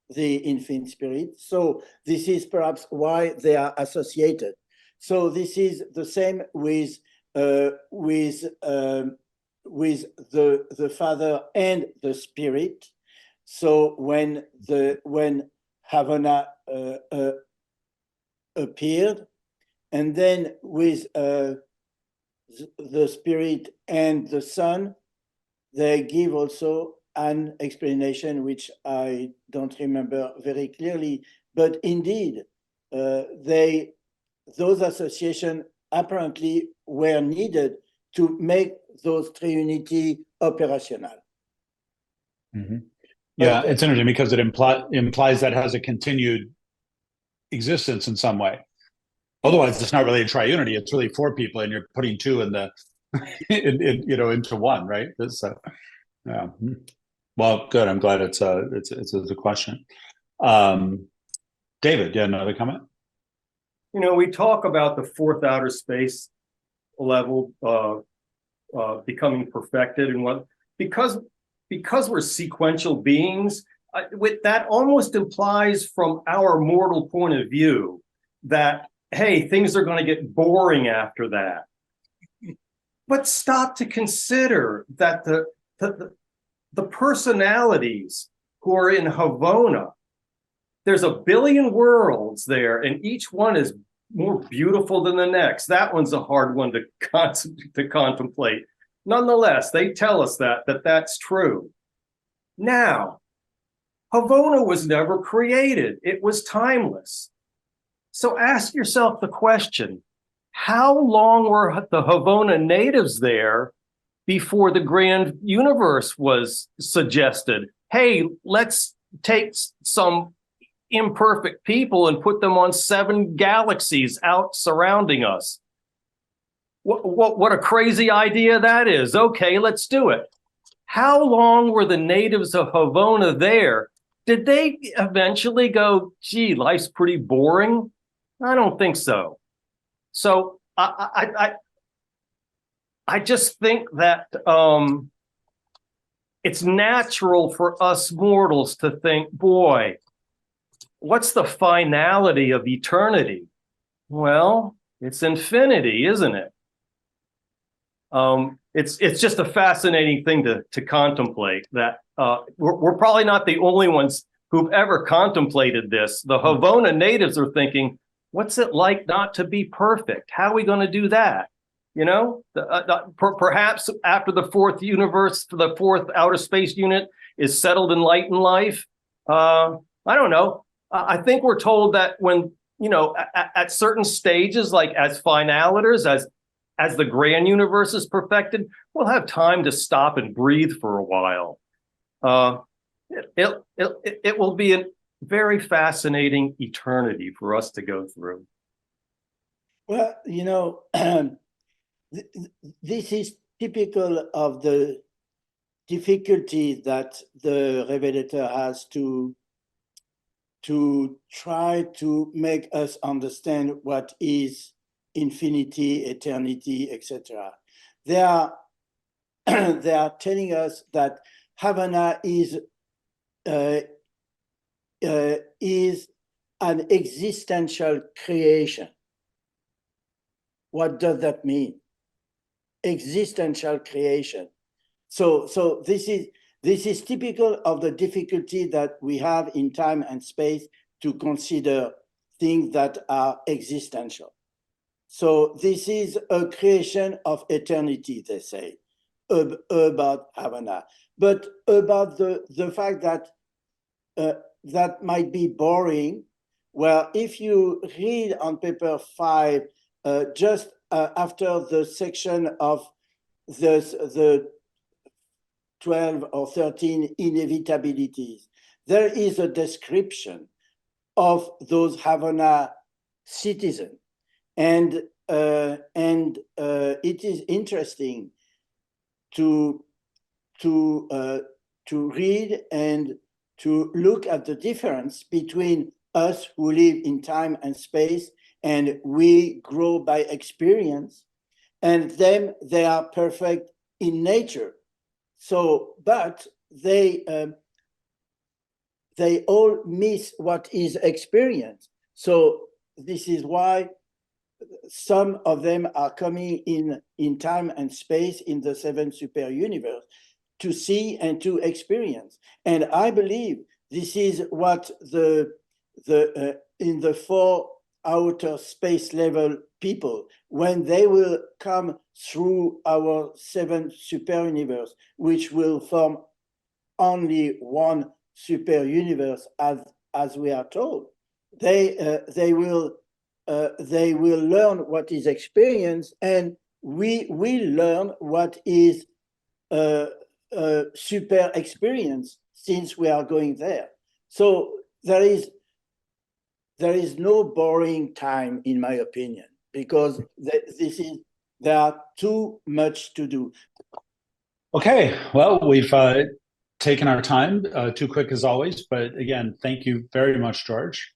the infinite spirit. So this is perhaps why they are associated. So this is the same with the Father and the Spirit. So when Havana appeared, and then with the Spirit and the Son, they give also an explanation which I don't remember very clearly, but indeed, those associations apparently were needed to make those Triunity operational. Mm-hmm. Yeah, it's interesting because it implies that has a continued existence in some way. Otherwise, it's not really a triunity. It's really four people, and you're putting two in the into one, right? Yeah. Well, good. I'm glad it's a question. David, you had another comment? We talk about the fourth outer space level becoming perfected, and what because we're sequential beings, that almost implies from our mortal point of view that, hey, things are going to get boring after that. But stop to consider that the personalities who are in Havana, there's a billion worlds there, and each one is more beautiful than the next. That one's a hard one to contemplate. Nonetheless, they tell us that's true. Now, Havana was never created. It was timeless. So ask yourself the question, how long were the Havana natives there before the grand universe was suggested? Hey, let's take some imperfect people and put them on 7 galaxies out surrounding us. What a crazy idea that is. Okay, let's do it. How long were the natives of Havana there? Did they eventually go, gee, life's pretty boring? I don't think so. So I just think that it's natural for us mortals to think, boy, what's the finality of eternity? Well, it's infinity, isn't it? It's just a fascinating thing to contemplate. That we're probably not the only ones who've ever contemplated this. The Havona natives are thinking, what's it like not to be perfect? How are we going to do that? You know, perhaps after the fourth universe, the fourth outer space unit is settled in light and life. I don't know. I think we're told that when, you know, at certain stages, like as finaliters, as the grand universe is perfected, we'll have time to stop and breathe for a while. It will be a very fascinating eternity for us to go through. Well, you know, this is typical of the difficulty that the Revelator has to try to make us understand what is infinity, eternity, etc. They are telling us that Havana is an existential creation. What does that mean? Existential creation. So this is typical of the difficulty that we have in time and space to consider things that are existential. So this is a creation of eternity, they say, about Havana. But about the fact that that might be boring, well, if you read on paper 5, just after the section of the 12 or 13 inevitabilities, there is a description of those Havana citizens. And it is interesting to read and to look at the difference between us who live in time and space and we grow by experience, and them, they are perfect in nature. So, but they all miss what is experience. So this is why some of them are coming in time and space in the 7th super universe to see and to experience. And I believe this is what in the 4 outer space level people, when they will come through our 7th super universe, which will form only one super universe, as we are told, they will learn what is experience, and we will learn what is super experience, since we are going there. So there is no boring time, in my opinion, because there are too much to do. Okay, well, we've taken our time, too quick as always, but again, thank you very much, George.